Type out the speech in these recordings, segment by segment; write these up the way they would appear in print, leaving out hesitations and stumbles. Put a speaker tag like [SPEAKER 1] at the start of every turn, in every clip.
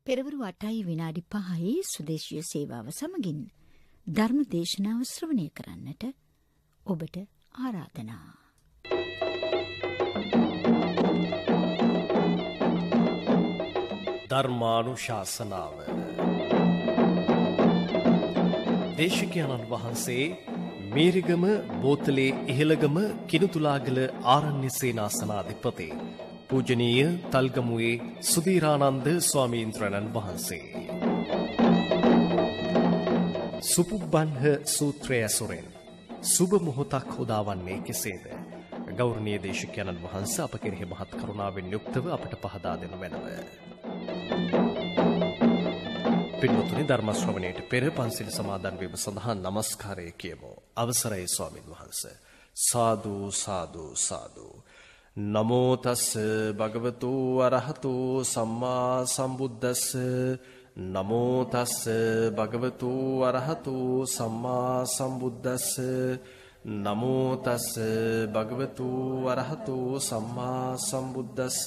[SPEAKER 1] පෙරවරු 8යි විනාඩි 5යි සුදේශීය සේවාව සමගින් ධර්ම දේශනාව ශ්‍රවණය කරන්නට ඔබට ආරාධනා.
[SPEAKER 2] ධර්මානුශාසනාව දේශකයන්න් වහන්සේ මීරිගම බෝතලේ ඉහළගම කිනුතුලාගල ආරණ්‍ය සේනාසනාධිපති පූජනීය තල්ගමුවේ සුධීරානන්ද ස්වාමීන්ද්‍රයන්න් වහන්සේ. සුපුබ්බන්හ සූත්‍රය ඇසුරෙන් සුබ මොහොතක් උදාවන්නේ කෙසේද? ගෞරවනීය දේශකයන්න් වහන්සේ අප කෙරෙහි මහත් කරුණාවෙන් යුක්තව අපට පහදා දෙනු මැනව. පින්වතුනි, ධර්ම ශ්‍රවණයට පෙර පන්සිල් සමාදන් වීම සඳහා নমස්කාරය කියමු. අවසරයි ස්වාමින් වහන්සේ. සාදු සාදු සාදු. නමෝ තස් භගවතු අරහතු සම්මා සම්බුද්දස්ස. නමෝ තස් භගවතු අරහතු සම්මා සම්බුද්දස්ස. නමෝ තස් භගවතු අරහතු සම්මා සම්බුද්දස්ස.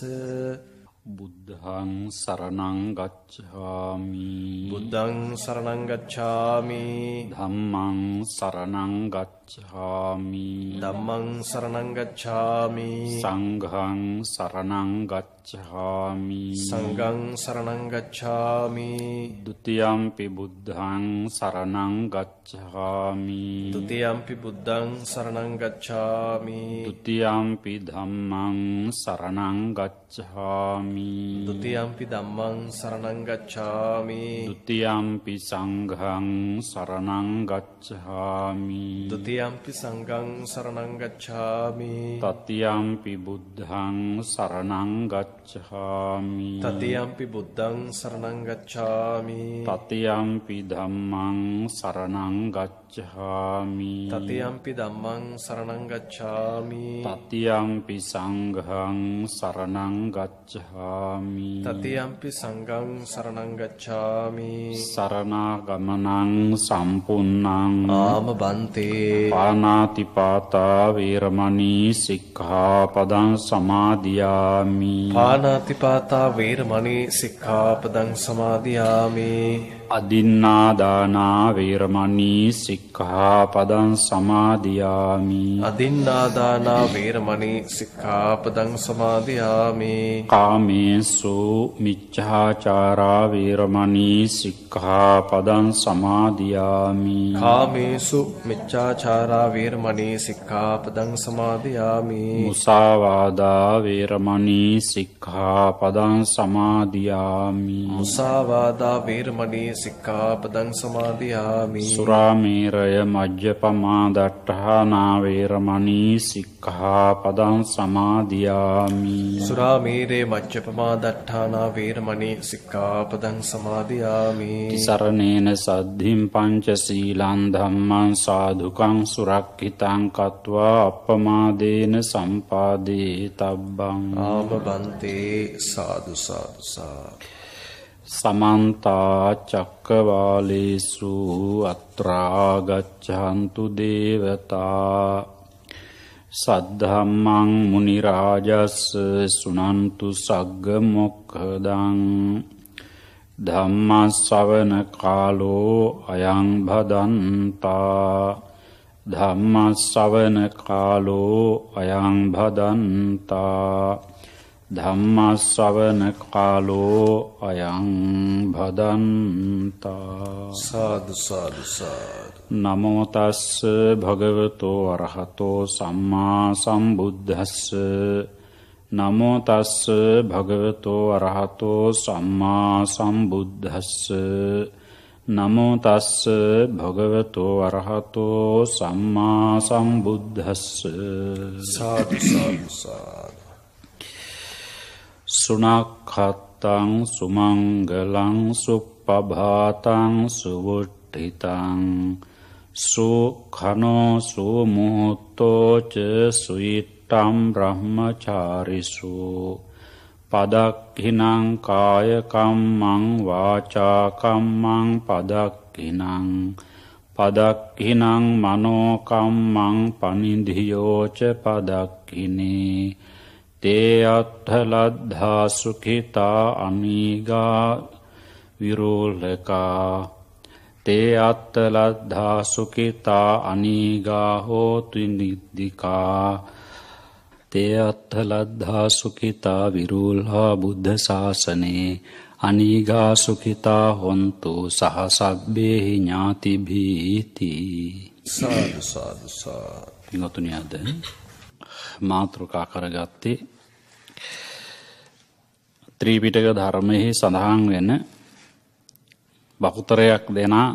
[SPEAKER 3] බුද්ධං සරණං ගච්ඡාමි.
[SPEAKER 2] බුද්ධං සරණං ගච්ඡාමි.
[SPEAKER 3] ධම්මං සරණං ගච්ඡාමි.
[SPEAKER 2] ධම්මං සරණං ගච්ඡාමි.
[SPEAKER 3] සංඝං සරණං ගච්ඡාමි.
[SPEAKER 2] සංඝං සරණං ගච්ඡාමි.
[SPEAKER 3] ဒ ුතියම්පි බුද්ධං සරණං ගච්ඡාමි.
[SPEAKER 2] ဒ ුතියම්පි බුද්ධං සරණං ගච්ඡාමි.
[SPEAKER 3] ဒ ුතියම්පි ධම්මං සරණං ගච්ඡාමි.
[SPEAKER 2] ဒ ුතියම්පි ධම්මං සරණං ගච්ඡාමි.
[SPEAKER 3] ဒ ුතියම්පි සංඝං සරණං ගච්ඡාමි.
[SPEAKER 2] ဒ ුතියම්පි සංඝං සරණං ගච්ඡාමි.
[SPEAKER 3] තතියම්පි බුද්ධං සරණං ගච්ඡාමි.
[SPEAKER 2] තතියම්පි බුද්ධං සරණං ගච්ඡාමි.
[SPEAKER 3] තතියම්පි ධම්මං සරණං ගච්ඡාමි.
[SPEAKER 2] තතියම්පි ධම්මං සරණං ගච්ඡාමි.
[SPEAKER 3] තතියම්පි සංඝං සරණං ගච්ඡාමි.
[SPEAKER 2] තතියම්පි සංඝං සරණං ගච්ඡාමි.
[SPEAKER 3] සරණාගමනං සම්පුන්නං
[SPEAKER 2] ආම බන්තේ.
[SPEAKER 3] පාණාතිපාතා වේරමණී සික්ඛාපදං සමාදියාමි.
[SPEAKER 2] පාණාතිපාතා වේරමණී සික්ඛාපදං සමාදියාමි.
[SPEAKER 3] අදින්නාදානා වේරමණී සික්ඛාපදං සමාදියාමි.
[SPEAKER 2] අදින්නාදානා වේරමණී සික්ඛාපදං සමාදියාමි.
[SPEAKER 3] කාමේසු මිච්ඡාචාරා වේරමණී සික්ඛාපදං සමාදියාමි.
[SPEAKER 2] කාමේසු මිච්ඡාචාරා වේරමණී සික්ඛාපදං සමාදියාමි.
[SPEAKER 3] මුසාවාදා වේරමණී සික්ඛාපදං සමාදියාමි.
[SPEAKER 2] මුසාවාදා වේරමණී සික්ඛාපදං සමාදියාමි.
[SPEAKER 3] සුරාමේරය මජ්ජපමා දට්ඨානා වේරමණී සික්ඛාපදං සමාදියාමි.
[SPEAKER 2] සුරාමේරේ මජ්ජපමා දට්ඨානා වේරමණී සික්ඛාපදං සමාදියාමි.
[SPEAKER 3] තිසරණේන සද්ධින් පංචශීලං ධම්මං සාධුකං සුරක්ඛිතං කତ୍වා අප්පමාදේන සම්පාදේ තබ්බං.
[SPEAKER 2] ආම බන්තේ. සාදු සාදු සාදු.
[SPEAKER 3] සමන්ත චක්කවාලේසු අත්‍රා ගච්ඡන්තු දේවතා සද්ධම්මං මුනි රාජස් සුනන්තු සග්ග මොක්ඛදං ධම්ම ශ්‍රවණ කාලෝ අයං භදන්තා. ධම්ම ශ්‍රවණ කාලෝ අයං භදන්තා. ධම්ම ශ්‍රවණ කාලෝ අයං භදන්තා.
[SPEAKER 2] සාදු සාදු සාදු.
[SPEAKER 3] නමෝ තස්ස භගවතෝ අරහතෝ සම්මා සම්බුද්දස්ස. නමෝ තස්ස භගවතෝ අරහතෝ සම්මා සම්බුද්දස්ස. නමෝ තස්ස භගවතෝ අරහතෝ සම්මා සම්බුද්දස්ස.
[SPEAKER 2] සාදු සාදු සාදු.
[SPEAKER 3] සුනක්ඛත්තං සුමංගලං සුප්පභාතං සුවුට්ඨිතං සුඛනෝ සුමුහුත්තෝ ච සුයිට්ඨම් බ්‍රහ්මචාරිසු පදක්ඛිනං කාය කම්මං වාචා කම්මං පදක්ඛිනං පදක්ඛිනං මනෝ කම්මං පනිධියෝ ච පදක්ඛිනේ තේ අත්ථ ලද්ධා සුඛිතා අනීගා විරෝලකා තේ අත්තලද්ධා සුකිතා අනීගා හෝතු නිද්දිකා තේ අත්තලද්ධා සුකිතා විරූල්හා බුද්ධ ශාසනේ අනීගා සුකිතා හොන්තු සහසබ්බේහි ඥාතිභීති.
[SPEAKER 2] සාදු සාදු සාදු.
[SPEAKER 3] පින්වතුනි, අද මාතෘකා කරගත්තේ ත්‍රිපිටක ධර්මයේ සඳහන් වෙන බහුතරයක් දෙනා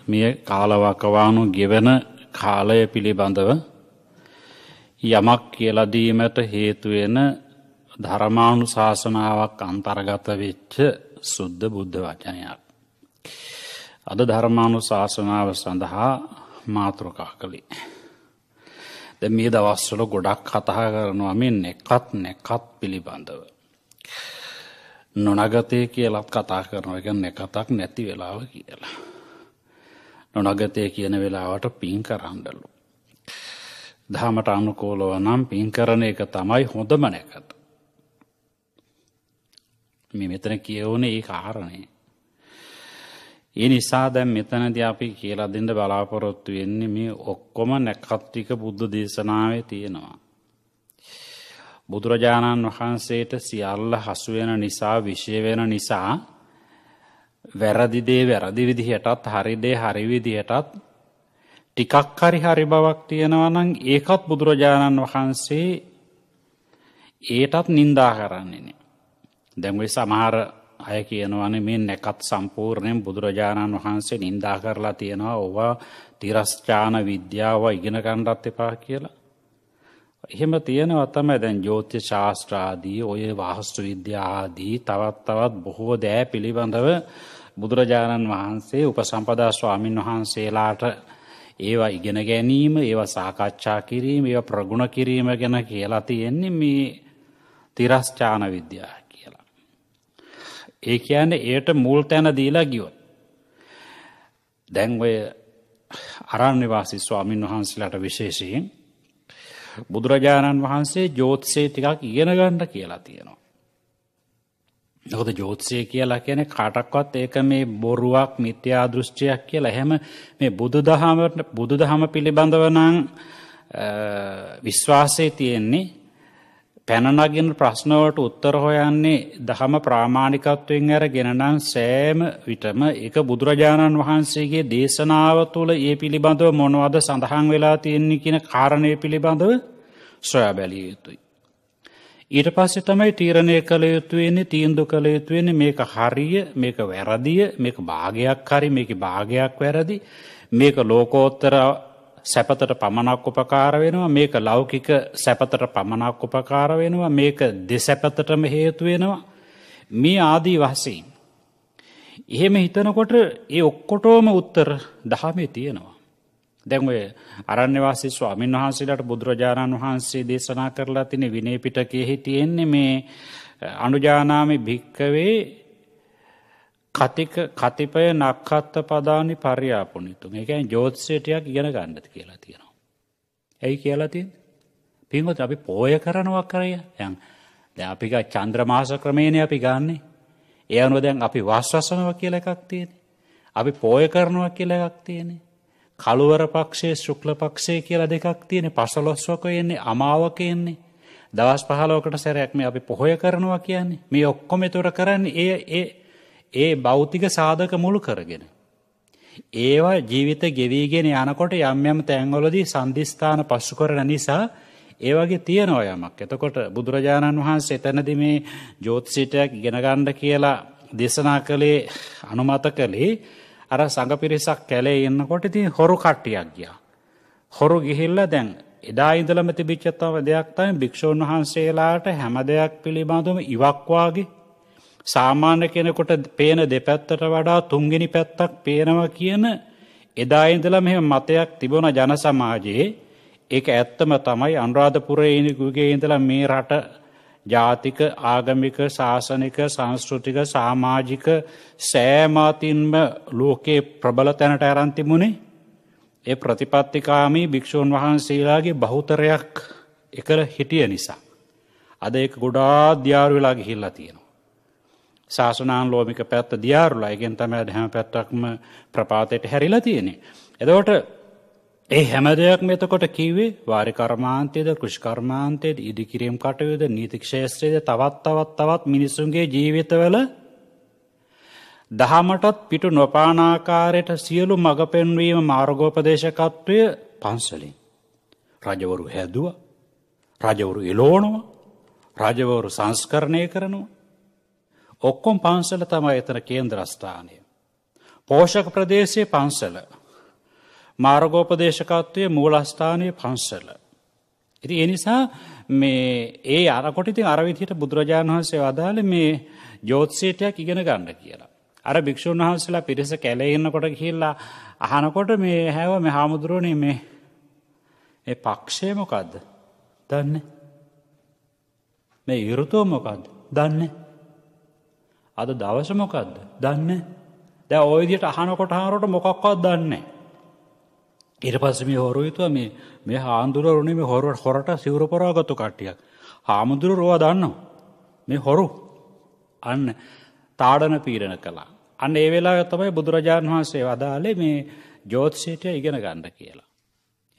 [SPEAKER 3] මේ කාලවකවානු ගෙවන කාලය පිළිබඳව යමක් කියලා දීමට හේතු වෙන ධර්මානුශාසනාවක් අන්තර්ගත වෙච්ච සුද්ධ බුද්ධ වචනයක්. අද ධර්මානුශාසනාව සඳහා මාතෘකා කළේ. දැන් මේ දවස්වල ගොඩක් කතා කරනවා මේ නෙකත් පිළිබඳව. නොනගතේ කියලාත් කතා කරනවා. ඒ කියන්නේ නෙකතක් නැති වෙලාව කියලා. නොනගතේ කියන වෙලාවට පින් කරන්නලු. ධර්මයට අනුකූලව නම් පින් කරන එක තමයි හොඳම නෙකත. මේ මෙතන කියවුනේ ඒ කාරණේ. ඒ නිසා දැන් මෙතනදී අපි කියලා දෙන්න බලාපොරොත්තු වෙන්නේ මේ ඔක්කොම නෙකත් ටික බුද්ධ දේශනාවේ තියෙනවා. බුදුරජාණන් වහන්සේට සියල්ල හසු වෙන නිසා, විශේෂ වෙන නිසා වැරදි දේ වැරදි විදිහටත්, හරි දේ හරි විදිහටත් ටිකක් හරි බවක් තියෙනවා නම් ඒකත් බුදුරජාණන් වහන්සේ ඒටත් නිඳා කරන්නේ නෑ. දැන් ඔය සමහර අය කියනවානේ මේ නෙකත් සම්පූර්ණයෙන් බුදුරජාණන් වහන්සේ නිඳා කරලා තියෙනවා. ඕවා තිරස්චාන විද්‍යාව ඉගෙන ගන්නත් එපා කියලා. එහෙම තියෙනවා තමයි. දැන් ජ්‍යොතිෂ ශාස්ත්‍ර ආදී, ඔය වාස්තු විද්‍යා ආදී තවත් බොහෝ දෑ පිළිබඳව බුදුරජාණන් වහන්සේ උපසම්පදා ස්වාමින් වහන්සේලාට ඒවා ඉගෙන ගැනීම, ඒවා සාකච්ඡා කිරීම, ඒවා ප්‍රගුණ කිරීම ගැන කියලා තියෙන්නේ මේ තිරස්චාන විද්‍යාව කියලා. ඒ කියන්නේ ඒට මුල් තැන දීලා ගියොත්. දැන් ඔය අරණ්‍ය වාසී ස්වාමින් වහන්සේලාට විශේෂයෙන් බුදුරජාණන් වහන්සේ ජ්‍යොතිෂය ටිකක් ඉගෙන ගන්න කියලා තියෙනවා. මොකද ජ්‍යොතිෂය කියලා කියන්නේ කාටවත් ඒක මේ බොරුවක්, මිත්‍යා දෘෂ්ටියක් කියලා එහෙම මේ බුදුදහම පිළිබඳව නම් විශ්වාසය තියෙන්නේ. පැන නගින ප්‍රශ්න වලට උත්තර හොයන්නේ ධර්ම ප්‍රාමාණිකත්වයෙන් අරගෙන නම් සෑම විටම ඒක බුදුරජාණන් වහන්සේගේ දේශනාව තුළ ඒ පිළිබඳව මොනවද සඳහන් වෙලා තියෙන්නේ කියන කාරණේ පිළිබඳව සොයා බැලිය යුතුයි. ඊට පස්සේ තමයි තීරණය කළ යුතු වෙන්නේ, තීන්දුව කළ යුතු වෙන්නේ මේක හරිය, මේක වැරදිය, මේක භාගයක් හරි, මේක භාගයක් වැරදි, මේක ලෝකෝත්තර සැපතට පමණක් උපකාර වෙනවා, මේක ලෞකික සැපතට පමණක් උපකාර වෙනවා, මේක දෙසැපතටම හේතු වෙනවා, මේ ආදී වශයෙන්. එහෙම හිතනකොට ඒ ඔක්කොටම උත්තර දහමේ තියෙනවා. දැන් ඔය අරණ්‍ය වාසී ස්වාමීන් වහන්සේලාට බුදුරජාණන් වහන්සේ දේශනා කරලා තියෙන විනය පිටකයේ තියෙන්නේ මේ අනුජානාමි භික්කවේ කතිපය නක්ඛත්ත පදානි පරියාපුනිතුම්. ඒ කියන්නේ ජ්‍යොතිෂය ටිකක් ඉගෙන ගන්නත් කියලා තියෙනවා. ඇයි කියලා තියෙන්නේ? පින්වත් අපි පෝය කරනවා කරේ. දැන් අපි චන්ද්‍ර මාස ක්‍රමේනේ අපි ගන්නෙ. ඒ අනුව දැන් අපි වාස්වසනවා කියලා එකක් තියෙන්නේ. අපි පෝය කරනවා කියලා එකක් තියෙන්නේ. කළුවර පක්ෂයේ ශුක්ල පක්ෂයේ කියලා දෙකක් තියෙන්නේ. පසළොස්වක එන්නේ, අමාවක එන්නේ. දවස් 15කට සැරයක් මේ අපි පොහොය කරනවා කියන්නේ. මේ ඔක්කොම ඒතර කරන්නේ ඒ භෞතික සාධක මුල් කරගෙන. ඒවා ජීවිත ගෙවිගෙන යනකොට යම් තැන්වලදී සම්දිස්ථාන පසු කරන නිසා ඒ වගේ තියෙනවා යමක්. එතකොට බුදුරජාණන් වහන්සේ එතනදී මේ ජ්‍යොතිෂයට ඉගෙන ගන්න කියලා දේශනා කළේ, අනුමත කළේ අර සංඝ පිරිසක් කැලේ ඉන්නකොට ඉතින් හොරු කට්ටියක් ගියා. හොරු ගිහිල්ලා දැන් එදා ඉඳලම තිබිච්ච දෙයක් තමයි භික්ෂුන් වහන්සේලාට හැම දෙයක් පිළිබඳවම ඉවක් වාගේ සාමාන්‍ය කෙනෙකුට පේන දෙපැත්තට වඩා තුන්වෙනි පැත්තක් පේනවා කියන එදා ඉඳලම එහෙම මතයක් තිබුණ ජන සමාජයේ. ඒක ඇත්තම තමයි. අනුරාධපුරයේ යුගයේ ඉඳලා මේ රට ජාතික, ආගමික, ශාසනික, සංස්කෘතික, සමාජික සෑම අතින්ම ලෝකේ ප්‍රබල තැනට අරන් තිබුණේ ඒ ප්‍රතිපත්තිකාමී භික්ෂුන් වහන්සේලාගේ බහුතරයක් එකල හිටිය නිසා. අද ඒක ගොඩාක් දියාරු වෙලා ගිහිල්ලා තියෙනවා. ශාසනාන් ලෝමික පැත්ත දියාරුලා. ඒකෙන් තමයි හැම පැත්තක්ම ප්‍රපාතයට හැරිලා තියෙන්නේ. එතකොට ඒ හැම දෙයක්ම එතකොට කිව්වේ වාරි කර්මාන්තයේද කෘෂි කර්මාන්තයේද ඉදිකිරීම් කටයුතුද නීති ක්ෂේත්‍රයේද තවත් මිනිසුන්ගේ ජීවිතවල දහමටත් පිටු නොපාන ආකාරයට සියලු මඟ පෙන්වීම මාර්ගෝපදේශකත්වය පන්සලෙන්. රජවරු හැදුවා. රජවරු එළවනවා. රජවරු සංස්කරණය කරනවා. ඔක්කොම පන්සල තමයි එතන කේන්ද්‍රස්ථානය. පෝෂක ප්‍රදේශයේ පන්සල. මාර්ගෝපදේශකත්වයේ මූලස්ථානයේ පන්සල. ඉතින් ඒ නිසා මේ ඒ අරකොට ඉතින් අර විදිහට බුදුරජාණන් වහන්සේ වදාළේ මේ ජ්‍යොතිෂයටයක් ඉගෙන ගන්න කියලා. අර භික්ෂුන් වහන්සේලා පිරිස කැලේ ඉන්නකොට ගිහිල්ලා අහනකොට මේ හැව මේ හාමුදුරුවනේ මේ පක්ෂය මොකද්ද? දන්නේ. මේ ඍතුව මොකද්ද? දන්නේ. අද දවස මොකද්ද? දන්නේ. දැන් ওই විදිහට අහනකොට මොකක්වත් දන්නේ නැහැ. ඊට පස්සේ මේ හොරු හිතුවා මේ හාමුදුරුවෝනේ මේ හොරට සිවුර පොරවගත්තු කට්ටියක්. හාමුදුරුවෝ දන්නවා. මේ හොරු අන්න තාඩන පීඩන කළා. අන්න ඒ වෙලාවේ තමයි බුදුරජාණන් වහන්සේ වදාළේ මේ ජ්‍යොතිෂයට ඉගෙන ගන්න කියලා.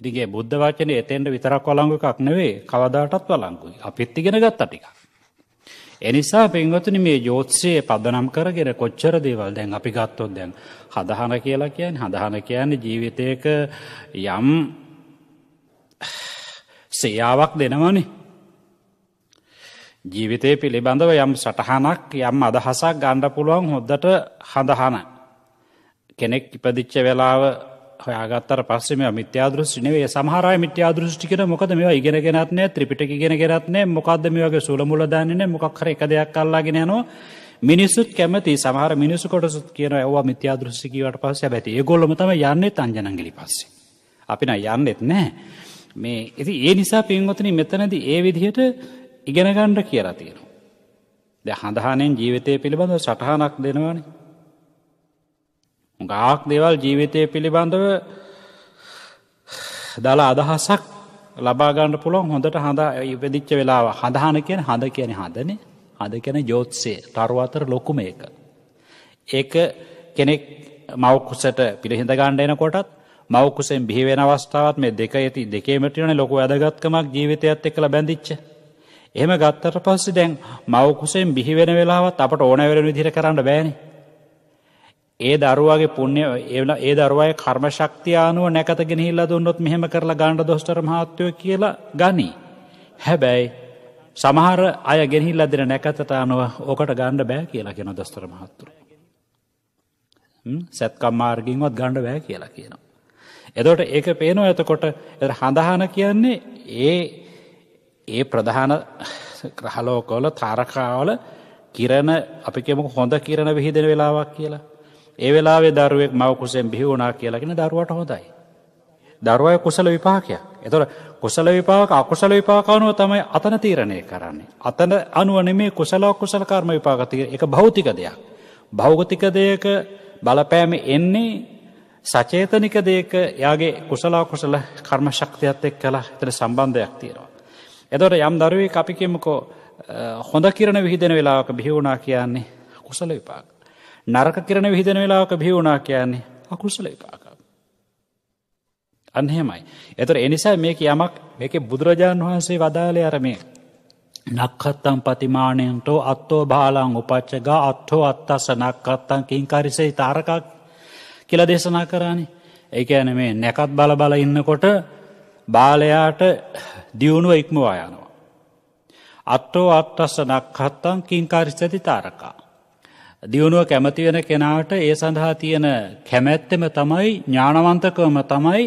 [SPEAKER 3] ඉතින් ඒ බුද්ධ වචනේ එතෙන්ට විතරක් වළංගු එකක් නෙවෙයි කවදාටත් වළංගුයි. අපිත් ඉගෙන ගත්තා ටිකක්. ඒ නිසා පින්වතුනි මේ ජ්‍යොතිෂයේ පදනම් කරගෙන කොච්චර දේවල් දැන් අපි ගත්තොත් දැන් හදහන කියලා කියන්නේ ජීවිතයක යම් සේයාවක් දෙනවනේ. ජීවිතය පිළිබඳව යම් සටහනක් යම් අදහසක් ගන්න පුළුවන් හොද්දට හඳහන. කෙනෙක් ඉපදිච්ච වෙලාව හොයාගත්තට පස්සේ මේවා මිත්‍යා දෘෂ්ටි නෙවෙයි. සමහර අය මිත්‍යා දෘෂ්ටි කියන මොකද මේවා ඉගෙනගෙනත් නැහැ, ත්‍රිපිටක ඉගෙනගෙනත් නැහැ. මොකද්ද මේ වගේ සුලමුල දන්නේ නැහැ. මොකක් හරි එක දෙයක් අල්ලාගෙන යනවා. මිනිසුත් කැමති සමහර මිනිසු කොටසත් කියනවා ඒවා මිත්‍යා දෘෂ්ටි කියවට පස්සේ හැබැයි ඒගොල්ලොම තමයි යන්නේ අංජනංගිලි පස්සේ. අපි නෑ යන්නෙත් නැහැ. මේ ඉතින් ඒ නිසා පින්වතුනි මෙතනදී ඒ විදිහට ඉගෙන ගන්න කියලා තියෙනවා. දැන් හඳහනෙන් ජීවිතය පිළිබඳව සටහනක් දෙනවනේ. ගාක් දේවල් ජීවිතය පිළිබඳව දාලා අදහසක් ලබා ගන්න පුළුවන් හොඳට හඳ ඉපදිච්ච වෙලාව. හඳහන කියන්නේ හඳ කියන්නේ හඳනේ. හඳ කියන්නේ ජ්‍යොතිෂය. තරු අතර ලොකුම එක. ඒක කෙනෙක් මව් කුසට පිළිහිඳ ගන්න එනකොටත් මව් කුසෙන් බිහි වෙන අවස්ථාවත් මේ දෙකේම තියෙන ලොකු වැදගත්කමක් ජීවිතයත් එක්කලා බැඳිච්ච. එහෙම ගත්තට පස්සේ දැන් මව් කුසෙන් බිහි වෙන වෙලාවත් අපට ඕන වෙන විදිහට කරන්න බෑනේ. ඒ දරුවාගේ පුණ්‍ය ඒ දරුවාගේ කර්ම ශක්තිය අනුව නැකත ගෙනහිල්ලා දුන්නොත් මෙහෙම කරලා ගන්න දොස්තර මහත්තයෝ කියලා ගනි. හැබැයි සමහර අය ගෙනහිල්ලා දෙන නැකතට අනුව ඕකට ගන්න බෑ කියලා කියන දොස්තර මහත්තයෝ. සත්කම් මාර්ගින්වත් ගන්න බෑ කියලා කියනවා. එතකොට ඒක පේනවා. එතකොට හඳහන කියන්නේ ඒ ප්‍රධාන ග්‍රහලෝකවල තාරකාවල කිරණ අපි කියමුකෝ හොඳ කිරණ විහිදෙන වෙලාවක් කියලා. ඒ වෙලාවේ දරුවෙක් මව කුසෙන් බිහි වුණා කියලා කියන දරුවට හොඳයි. දරුවාගේ කුසල විපාකයක්. එතකොට කුසල විපාක අකුසල විපාක අනුව තමයි අතන තීරණය කරන්නේ. අතන අනුව නෙමෙයි කුසල අකුසල කර්ම විපාක තීරණය. ඒක භෞතික දෙයක්. භෞතික දෙයක බලපෑම එන්නේ සචේතනික දෙයක යාගේ කුසල අකුසල කර්ම ශක්තියත් එක්කලා එතන සම්බන්ධයක් තියෙනවා. එතකොට යම් දරුවෙක් අපි කියමුකෝ හොඳ කිරණ විහිදෙන වෙලාවක බිහි වුණා කියන්නේ කුසල විපාක. නරක කිරණ විහිදෙන වෙලාවක බිහි වුණා කියන්නේ අකුසල විපාක. අන්න එහෙමයි. එතකොට ඒ නිසා මේකේ බුදුරජාණන් වහන්සේ වදාළේ අර මේ නක්ඛත්තම් පතිමාණයන්තෝ අත්තෝ බාලං උපච්චගා අත්තෝ අත්තස නක්ඛත්තම් කිංකරිසේ තාරකා කියලා දේශනා කරානේ. ඒ කියන්නේ මේ නැකත් බල ඉන්නකොට බාලයාට දියුණුව ඉක්මවා යනවා. අත්තෝ අත්තස නක්ඛත්තම් කිංකරිසති තාරකා. දියුණුව කැමති වෙන කෙනාට ඒ සඳහා තියෙන කැමැත්තම තමයි ඥානවන්තකම තමයි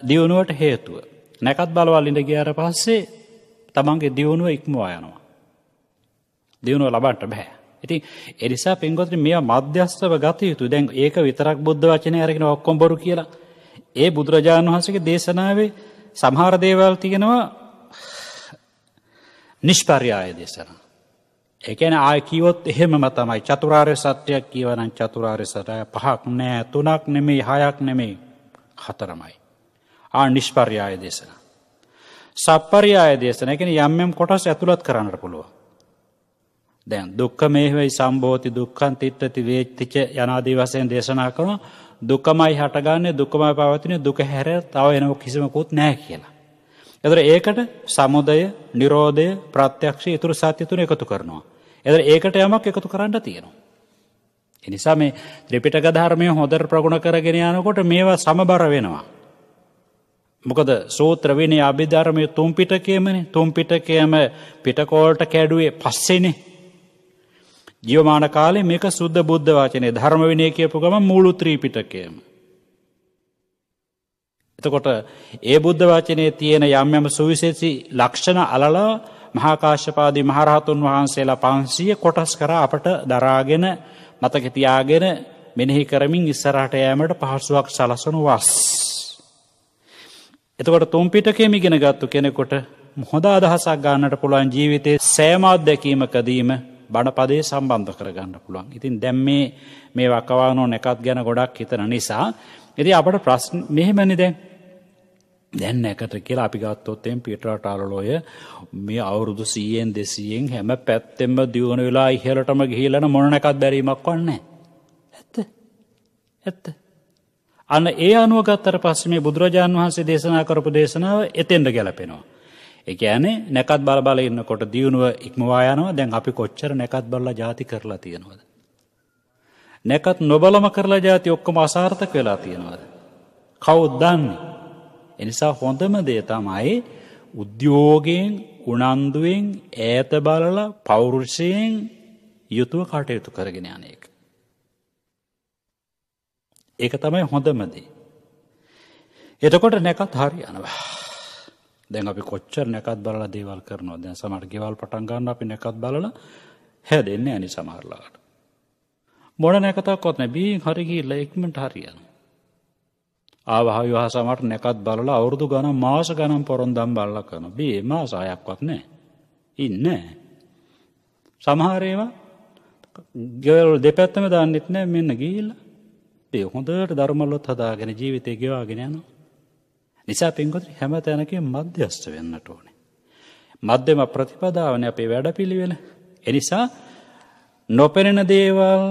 [SPEAKER 3] දියුණුවට හේතුව. නැකත් බලවල් ඉඳ ගියාට පස්සේ තමන්ගේ දියුණුව ඉක්මවා යනවා. දියුණුව ලබන්න බෑ. ඉතින් ඒ නිසා පින්වත්නි මේවා මධ්‍යස්ථව ගත යුතු. දැන් ඒක විතරක් බුද්ධ වචනේ අරගෙන ඔක්කොම බොරු කියලා. ඒ බුදුරජාණන් වහන්සේගේ දේශනාවේ සමහර දේවල් තියෙනවා නිෂ්පර්යාය දේශනා. ඒ කියන්නේ ආය කිව්වොත් එහෙමම තමයි. චතුරාර්ය සත්‍යයක් කියවනම් චතුරාර්ය සත්‍ය පහක් නෑ, තුනක් නෙමෙයි, හයක් නෙමෙයි, හතරමයි. නිෂ්පර්යාය දේශනා. සප්පර්යාය දේශනා කියන්නේ යම් කොටස් ඇතුළත් කරන්නට පුළුවන්. දැන් දුක්ඛ මේවයි සම්භෝති දුක්ඛං තිට්ඨති වේච්චිච යනාදී වශයෙන් දේශනා කරන දුකමයි හටගන්නේ දුකමයි පවතින දුක හැර තව වෙන කිසිමකුත් නැහැ කියලා. එතකොට ඒකට සමුදය, නිරෝධය, ප්‍රත්‍යක්ෂය, ඊතුරු සත්‍ය තුන එකතු කරනවා. එතකොට ඒකට යමක් එකතු කරන්න තියෙනවා. ඒ නිසා මේ ත්‍රිපිටක ධර්මයේ හොඳට ප්‍රගුණ කරගෙන යනකොට මේවා සමබර වෙනවා. මොකද සූත්‍ර විනය අභිධර්මයේ තුන් පිටකයේමනේ. තුන් පිටකයේම පිටකෝලට කැඩුවේ පස්සේනේ. ජීවමාන කාලේ මේක සුද්ධ බුද්ධ වචනේ ධර්ම විනය කියපු ගමන් මුළු ත්‍රිපිටකයම. එතකොට ඒ බුද්ධ වචනේ තියෙන යම් යම් සුවිශේෂී ලක්ෂණ අලලා මහා කාශ්‍යපාදී මහරහතුන් වහන්සේලා 500 කොටස් කරා අපට දරාගෙන මතක තියාගෙන මෙනෙහි කරමින් ඉස්සරහට යෑමට පහසුවක් සලසනු වස්. එතකොට තුන් පිටකයේම ඉගෙන ගත්තු කෙනෙකුට හොඳ අදහසක් ගන්නට පුළුවන් ජීවිතයේ සෑම අත්දැකීමකදීම බණපදේ සම්බන්ධ කරගන්න පුළුවන්. ඉතින් දැන් මේ වකවානුව නැකත් ගැන ගොඩක් හිතන නිසා ඉතින් අපට ප්‍රශ්න මෙහෙමනේ දැන් නැකට කියලා අපි ගත්තොත් එම් පිටරටාලලෝය මේ අවුරුදු 100න් 200න් හැම පැත්තෙම දියුණු වෙලා ඉහළටම ගිහිල්ලා මොන නැකත් බැරිමක් වන්නේ ඇත්ත. අන්න ඒ අනුව ගත්තට පස්සේ මේ බුදුරජාන් වහන්සේ දේශනා කරපු දේශනාව එතෙන්ද ගැලපෙනවා. ඒ කියන්නේ නැකත් බල ඉන්නකොට දියුණුව ඉක්මවා යනවා. දැන් අපි කොච්චර නැකත් බලලා ಜಾති කරලා තියෙනවද? නැකත් නොබලම කරලා ಜಾති ඔක්කොම අසාර්ථක වෙලා තියෙනවද? කවුද දන්නේ? එනිසා හොඳම දේ තමයි උද්‍යෝගයෙන් උනන්දුවෙන් ඈත බලලා පෞරුෂයෙන් යුතුව කටයුතු කරගෙන යන එක. ඒක තමයි හොඳම දේ. එතකොට නැකත් හරියනවා. දැන් අපි කොච්චර නැකත් බලලා දේවල් කරනවද? දැන් සමහර ගෙවල් පටන් ගන්න අපි නැකත් බලලා හැදෙන්නේ නැහැ නේ සමහරලාට. මොන නැකතක්වත් නැහැ. බීන් හරි ගිහිල්ලා ඉක්මනට හරියනවා. ආවහ විවාහ සමහර නැකත් බලලා අවුරුදු ගණන් මාස ගණන් පොරොන්දම් බලලා කරනවා. බී මාස 6ක්වත් නැහැ. ඉන්නේ. සමහර ඒවා ගෙවල් දෙපැත්තම දාන්නෙත් නැහැ මෙන්න ගිහිල්ලා. ඒ හොඳට ධර්මවලත් හදාගෙන ජීවිතේ ගෙවාගෙන යනවා. නිසා පින්කොත්‍රි හැම තැනකම මධ්‍යස්ථ වෙන්නට ඕනේ. මධ්‍යම ප්‍රතිපදාවනේ අපේ වැඩපිළිවෙල. ඒ නිසා නොපෙනෙන දේවල්,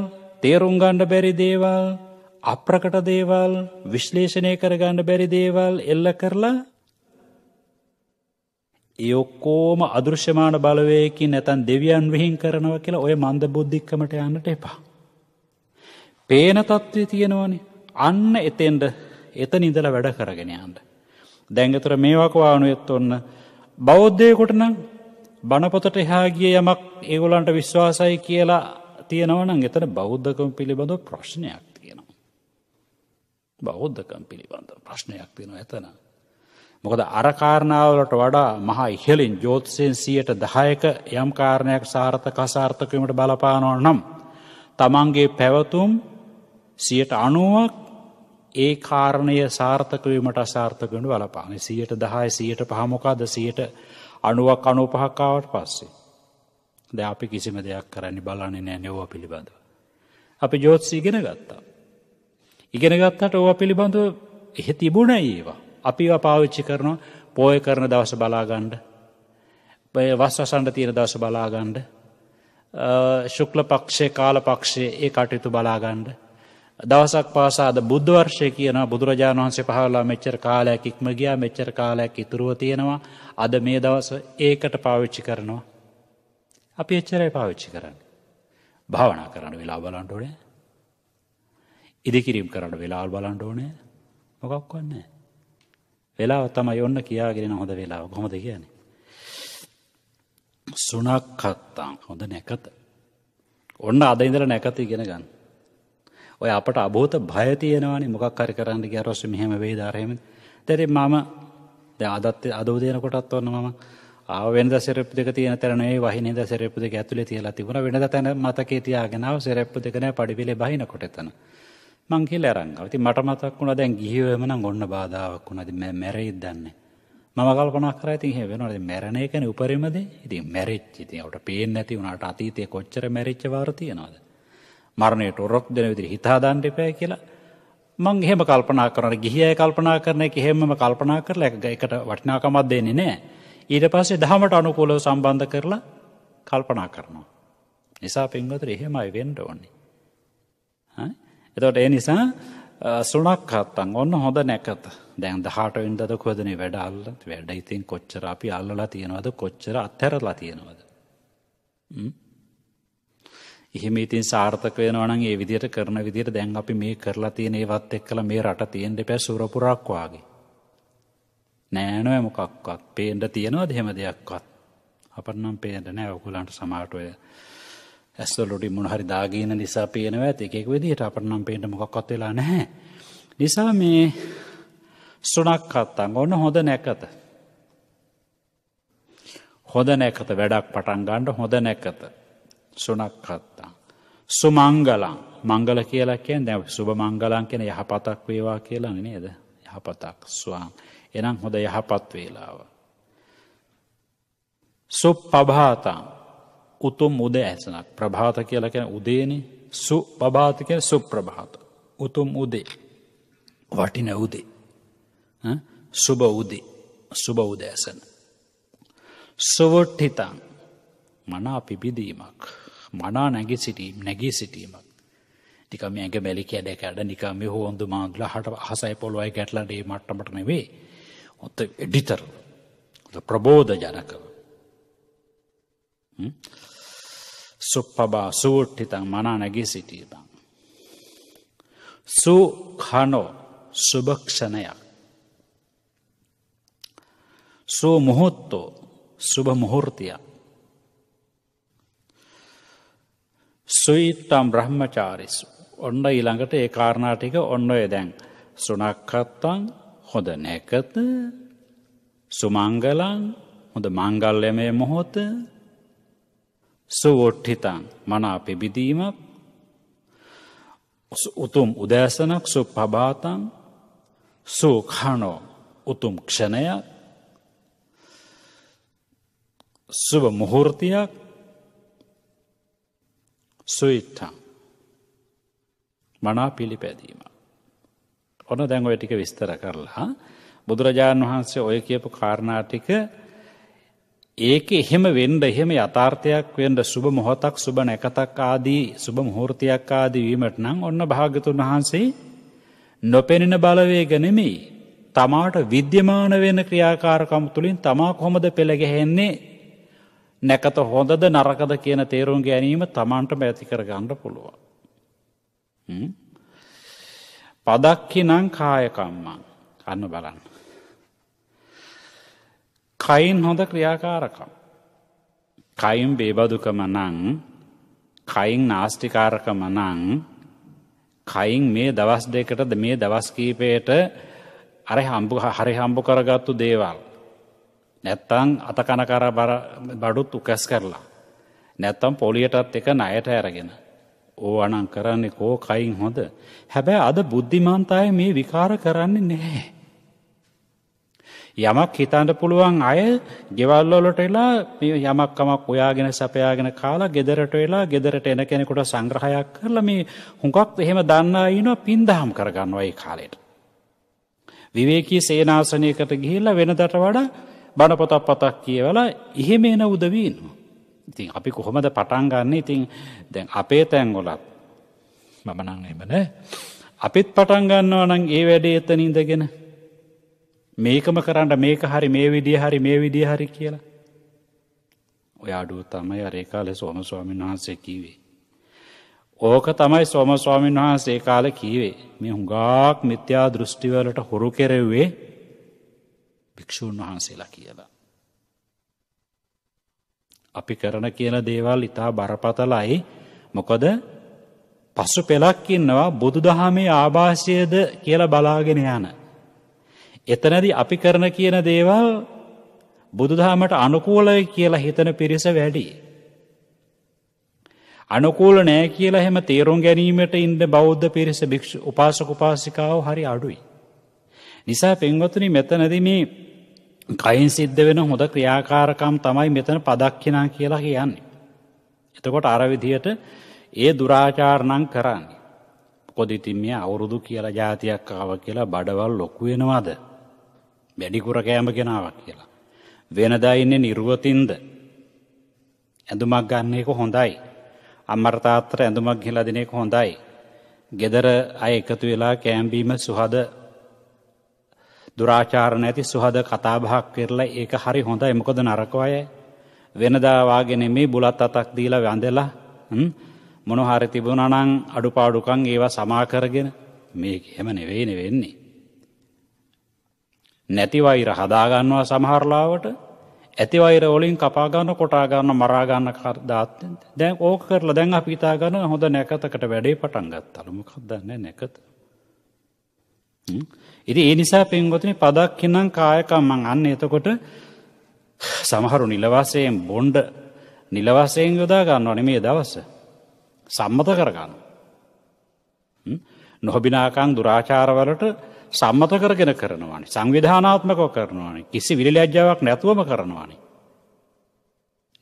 [SPEAKER 3] තේරුම් ගන්න බැරි දේවල්, අප්‍රකට දේවල්, විශ්ලේෂණය කරගන්න බැරි දේවල් එල්ල කරලා ඒ ඔක්කොම අදෘශ්‍යමාන බලවේගකින් නැත්නම් දෙවියන් විහිං කරනවා කියලා ඔය මන්ද බුද්ධිකමට යන්නට එපා. පේන තත්ත්වයේ තියෙනවනේ. අන්න එතන ඉඳලා වැඩ කරගෙන යන්න. දැන් ඒතර මේවක වානුවෙත් ඔන්න බෞද්ධයෙකුට නම් බණපොතට එහා ගිය යමක් ඒගොල්ලන්ට විශ්වාසයි කියලා තියෙනවා නම් එතන බෞද්ධකම පිළිබඳව ප්‍රශ්නයක් තියෙනවා. බෞද්ධකම පිළිබඳව ප්‍රශ්නයක් තියෙනවා එතන. මොකද අර කාරණාවලට වඩා මහා ඉහළින් ජෝතිෂයෙන් 10%ක යම් කාරණයක් සාර්ථක අසාර්ථක වීමට බලපානවා නම් තමන්ගේ පැවතුම් 90%ක් ඒ කාරණය සාර්ථක වීමට අසාර්ථක වෙන්න බලපාන. 10% 105 මොකද 90ක් 95ක් ආවට පස්සේ දැන් අපි කිසිම දෙයක් කරන්නේ බලන්නේ නැහැ නෙවුව පිළිබඳව. අපි ජෝතිෂය ඉගෙන ගත්තා. ඉගෙන ගත්තට ඕවා පිළිබඳව එහෙ තිබුණේ ඒවා. අපි ඒවා පාවිච්චි කරනවා පෝය කරන දවස බලා ගන්න. වස්වසන්න තියෙන දවස බලා ගන්න. ශුක්ල පක්ෂේ කාල පක්ෂේ ඒ කටයුතු බලා ගන්න. දවසක් පාසා අද බුද්ධ වර්ෂය කියනවා බුදුරජාණන් වහන්සේ පහළලා මෙච්චර කාලයක් ඉක්ම ගියා මෙච්චර කාලයක් ඉතුරුව තියෙනවා අද මේ දවස ඒකට පාවිච්චි කරනවා. අපි එච්චරයි පාවිච්චි කරන්නේ. භාවනා කරන්න වෙලාව බලන්න ඕනේ. ඉදිකිරීම කරන්න වෙලාව බලන්න ඕනේ. මොකක්වත් නැහැ. වෙලාව තමයි ඔන්න කියාගෙන හොඳ වෙලාව. කොහොමද කියන්නේ? සුණක්කත්තං හොඳ නැකත. ඔන්න අද ඉඳලා නැකත ඉගෙන ගන්න. ඔය අපට අභූත භය තියෙනවානේ මොකක් හරි කරන්න ගියාට පස්සේ මෙහෙම වේද අර එහෙම. දැන් මම දැන් අද උදේන කොටත් ඔන්න මම ආව වෙනද සෙරෙප්පු දෙක තියෙන තැන නෙවෙයි වහිනේද සෙරෙප්පු දෙක ඇතුලේ තියලා තිබුණා. වෙනද තැන මතකේ තියාගෙන ආව සෙරෙප්පු දෙක නෑ පඩිපිලේ බහිනකොට එතන. මං කියලා අරන් ආවා. ඉතින් මට මතක් වුණා දැන් ගිහිවෙම නම් ඔන්න බාධාවක් වුණා. ඉතින් මම මැරෙයිද දන්නේ. මම කල්පනා කරා ඉතින් එහෙම වෙනවා. ඉතින් මැරෙන එකනේ උපරිම දේ. ඉතින් මැරෙච්ච. ඉතින් අපට පේන්නේ නැති වුණාට අතීතයේ කොච්චර මැරිච්ච වාර තියෙනවද? මරණයට ඔරොක් දෙන විදිහට හිතා දාන්න එපා කියලා මං එහෙම කල්පනා කරනවා. ගිහි අය කල්පනා කරන එක එහෙමම කල්පනා කරලා එකට වටිනාකමක් දෙන්නේ නැහැ. ඊට පස්සේ ධහමට අනුකූලව සම්බන්ධ කරලා කල්පනා කරනවා. නිසා පින්වතුනි එහෙමයි වෙන්න ඕනේ. එතකොට ඒ නිසා සුණක් හත්තන් ඔන්න හොඳ නැකත. දැන් 18 වෙනිදාද කොහෙදනේ වැඩ අල්ලලා වැඩ ඉතින් කොච්චර අපි අල්ලලා තියනවද කොච්චර අත්හැරලා තියනවද? එහෙම ඉතින් සාර්ථක වෙනවා නම් ඒ විදිහට කරන විදිහට දැන් අපි මේ කරලා තියෙන ඒවත් එක්කලා මේ රට තියෙන්න එපා සුරපුරක් වාගේ. නෑ නෑ මොකක්වත් පේන්න තියනවද එහෙම දෙයක්වත්? අපට නම් පේන්න නෑ. ඔයගොල්ලන්ට සමහරට ඔය ඇස්වලුඩි මොන හරි දාගෙන නිසා පේනවා ඇති එක එක විදිහට. අපට නම් පේන්න මොකක්වත් වෙලා නැහැ. නිසා මේ සුණක් හත්තන් ඔන්න හොඳ නැකත. හොඳ නැකත වැඩක් පටන් ගන්න හොඳ නැකත. සුණක් හත්තන්. සුමංගලං මංගල කියලා කියන්නේ දැන් සුබ මංගලං කියන යහපතක් වේවා කියලා නේද? යහපතක් ස්වාං. එනම් හොඳ යහපත් වේලාව. සුප්පභාතං උතුම් උදෑසනක්. ප්‍රභාත කියලා කියන්නේ උදේනේ. සුප්පභාත කියන්නේ සුප්‍රභාත. උතුම් උදේ. වටින උදේ. සුබ උදේ. සුබ උදෑසන. සුවට්ඨිතං මනා පිබිදීමක්. මනා නැගී සිටීමක්. නිකම් මේ ඇඟ බැලි කැඩ නිකම් මේ හොඳ මාඳුලා හට අහසයි පොළොවයි ගැටලා මේ මට්ටමට නෙවෙයි. ඔත එඩිටර්. ප්‍රබෝධ ජනක. සුප්පබා සුවට්ඨිතං මනා නැගී සිටීමක්. සුඛනෝ සුභක්ෂණයක්. සුමුහුත්තෝ සුභ මුහුර්තියක්. සුයිත්තම් බ්‍රහ්මචාරිසු. ඔන්න ඊළඟට ඒ කාරණා ටික ඔන්න ඔය දැන් සුණක් හත්තං හොඳ නැකත සුමංගලං හොඳ මංගල්‍යමය මොහොත සුවට්ඨිතං මනා පිබිදීමක් උතුම් උදෑසනක් සුප්පභාතං සුඛනෝ උතුම් ක්ෂණයක් සුභ මුහුර්තියක් සුයිත්තං මනා පිළිපැදීම. ඔන්න දැන් ඔය ටික විස්තර කරලා බුදුරජාණන් වහන්සේ ඔය කියපු කාරණා ටික ඒකේ එහෙම වෙන්න එහෙම යථාර්ථයක් වෙන්න සුබ මොහොතක් සුබ නැකතක් ආදී සුබ මුහුර්තයක් ආදී වීමට නම් ඔන්න භාග්‍යතුන් වහන්සේ නොපෙනෙන බලවේග නෙමෙයි තමාට විද්‍යමාන වෙන ක්‍රියාකාරකම් තුලින් තමා කොහොමද පෙළ ගැහෙන්නේ නැකත හොඳද නරකද කියන තේරුම් ගැනීම තමන්ටම ඇති කර ගන්න පුළුවන්. පදක්ඛිනං කායකම්මං අන්න බලන්න. කයින් හොඳ ක්‍රියාකාරකම්. කයින් බේබදුකම නම් කයින් නාස්තිකාරකම නම් කයින් මේ දවස් දෙකටද මේ දවස් කීපයට හරි හම්බු කරගත්තු දේවල් නැත්තම් අතකන කර බඩුත් උකස් කරලා නැත්තම් පොලියටත් එක ණයට අරගෙන ඕවනම් කරන්නේ කෝ කයින් හොඳ. හැබැයි අද බුද්ධිමන්ත අය මේ විකාර කරන්නේ නැහැ. යමක් හිතන්න පුළුවන් අය ගෙවල් වලට වෙලා මේ යමක් කමක් හොයාගෙන සපයාගෙන කාලා ගෙදරට වෙලා ගෙදරට එන කෙනෙකුට සංග්‍රහයක් කරලා මේ හුඟක් එහෙම දන්නා ඉනවා පින්දහම් කරගන්නවා ඒ කාලේට. විවේකී සේනාසනයකට ගිහිල්ලා වෙනදට වඩා බණ පොතක් කියවලා එහෙම එන උදවි ඉන්නවා. ඉතින් අපි කොහොමද පටන් ගන්න? ඉතින් දැන් අපේ තැන් වලත් මම නම් එහෙම නෑ. අපිත් පටන් ගන්නවා නම් ඒ වැඩේ එතන ඉඳගෙන මේකම කරන්න මේක හරි මේ විදිය හරි කියලා. ඔය අඩුව තමයි අර ඒ කාලේ සෝම ස්වාමීන් වහන්සේ කිව්වේ. ඕක තමයි සෝම ස්වාමීන් වහන්සේ ඒ කාලේ කිව්වේ. මේ හුඟක් මිත්‍යා දෘෂ්ටි වලට හුරු කෙරෙව්වේ භික්ෂුන් වහන්සේලා කියලා. අපි කරන කියන දේවල් ඉතා බරපතලයි. මොකද පසු පෙළක් ඉන්නවා බුදුදහමේ ආభాෂයද කියලා බලාගෙන යන. එතනදී අපි කරන කියන දේවල් බුදුදහමට අනුකූලයි කියලා හිතන පිරිස වැඩි. අනුකූල නෑ කියලා එහෙම තේරුම් ගැනීමට ඉන්න බෞද්ධ පිරිස භික්ෂු උපාසක උපාසිකාවෝ හරි අඩුයි. නිසා පින්වතුනි මෙතනදී මේ කයින් සිද්ධ වෙන හොඳ ක්‍රියාකාරකම් තමයි මෙතන පදක්ඛිනා කියලා කියන්නේ. එතකොට අර විදියට ඒ දුරාචාර නම් කරන්නේ. මොකද ඉතින් මේ අවුරුදු කියලා જાතියක් ආව කියලා බඩවල් ලොකු වෙනවද? වැඩිකුර කෑම ගෙනාවා කියලා. වෙනදා ඉන්නේ නිර්වතින්ද? ඇඳුමක් ගන්න එක හොඳයි. අම්මට තාත්තට ඇඳුමක් ගිහලා දෙන එක හොඳයි. ගෙදර අය එකතු වෙලා කෑම්බීම සුහද දුරාචාර නැති සුහද කතාබහක් කරලා ඒක හරි හොඳයි. මොකද නරක අය වෙනදා වාගේ නෙමෙයි බුලත් අතක් දීලා වැඳලා මොන හරි තිබුණා නම් අඩුපාඩුකම් ඒවා සමා කරගෙන මේක එහෙම නෙවෙයි වෙන්නේ. නැති වෛර හදා ගන්නවා සමහර ලාවට, ඇති වෛර වලින් කපා ගන්න, කොටා ගන්න, මරා ගන්න දාත්. දැන් ඕක කරලා දැන් අපි හිතා ගන්න හොඳ නැකතකට වැඩේ පටන් ගත්තාලු. මොකක්ද දන්නේ නැකත. ඉතින් ඒ නිසා පින්වතුනි පදක්කිනම් කායකම්මං අන්න එතකොට සමහරු නිල වශයෙන් බොණ්ඩ නිල වශයෙන් යොදා ගන්නවා නෙමෙයි දවස. සම්මත කර ගන්නවා. නොහොබිනාකම් දුරාචාරවලට සම්මත කරගෙන කරනවානේ. සංවිධානාත්මකව කරනවානේ. කිසි විලිලැජ්ජාවක් නැතුවම කරනවානේ.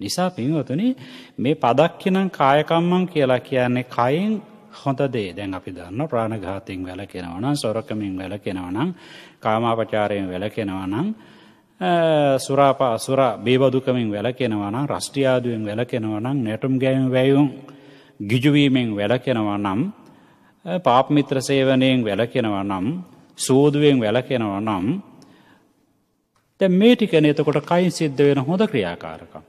[SPEAKER 3] නිසා පින්වතුනි මේ පදක්කිනම් කායකම්මං කියලා කියන්නේ කයෙන් හොඳ දේ. දැන් අපි දන්නවා ප්‍රාණඝාතයෙන් වැළකෙනවා නම්, සොරකමින් වැළකෙනවා නම්, කාමාපචාරයෙන් වැළකෙනවා නම්, සුර බේබදුකමින් වැළකෙනවා නම්, රස්ටියාදුවෙන් වැළකෙනවා නම්, නැටුම් ගැයීම වැයුම් ගිජුවීමෙන් වැළකෙනවා නම්, පාප මිත්‍ර සේවනයෙන් වැළකෙනවා නම්, සෝදුවෙන් වැළකෙනවා නම්, දැන් මේ ටිකනේ එතකොට කයින් සිද්ධ වෙන හොඳ ක්‍රියාකාරකම්.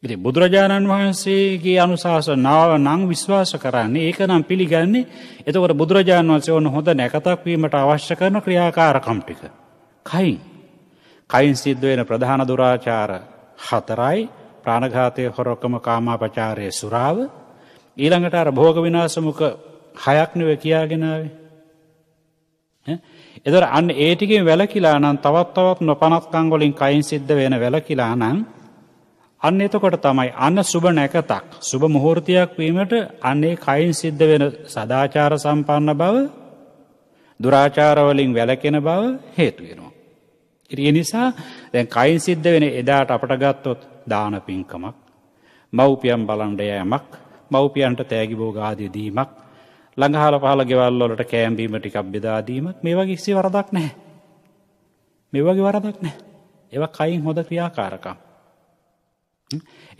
[SPEAKER 3] ඉතින් බුදුරජාණන් වහන්සේගේ අනුශාසනාව නම් විශ්වාස කරන්නේ, ඒක නම් පිළිගන්නේ. එතකොට බුදුරජාණන් වහන්සේ ඕන හොඳ නැකතක් වීමට අවශ්‍ය කරන ක්‍රියාකාරකම් ටික. කයින් සිද්ධ වෙන ප්‍රධාන දුරාචාර 4යි. ප්‍රාණඝාතය, හොරකම, කාමාපචාරය, සුරාව. ඊළඟට අර භෝග විනාශමුක 6ක් නෙවෙයි කියාගෙන ආවේ. එතකොට අන්න ඒ ටිකෙන් වැළකීලා නම් තවත් නොපනත්කම් වලින් කයින් සිද්ධ වෙන වැළකීලා නම් අන්න එතකොට තමයි අන්න සුබ නැකතක්, සුබ මුහූර්තයක් වීමට අන්නේ කයින් සිද්ධ වෙන සදාචාර සම්පන්න බව, දුරාචාර වලින් වැළකෙන බව හේතු වෙනවා. ඒ නිසා දැන් කයින් සිද්ධ වෙන එදාට අපට ගත්තොත් දාන පින්කමක්, මව්පියන් බලන්න යෑමක්, මව්පියන්ට තෑගි භෝග ආදී දීමක්, ළඟහල පහල ගෙවල් වලට කෑම් බීම ටිකක් බෙදා දීමක්, මේ වගේ කිසි වරදක් නැහැ. මේ වගේ වරදක් නැහැ. ඒවා කයින් හොඳ ක්‍රියාකාරකම්.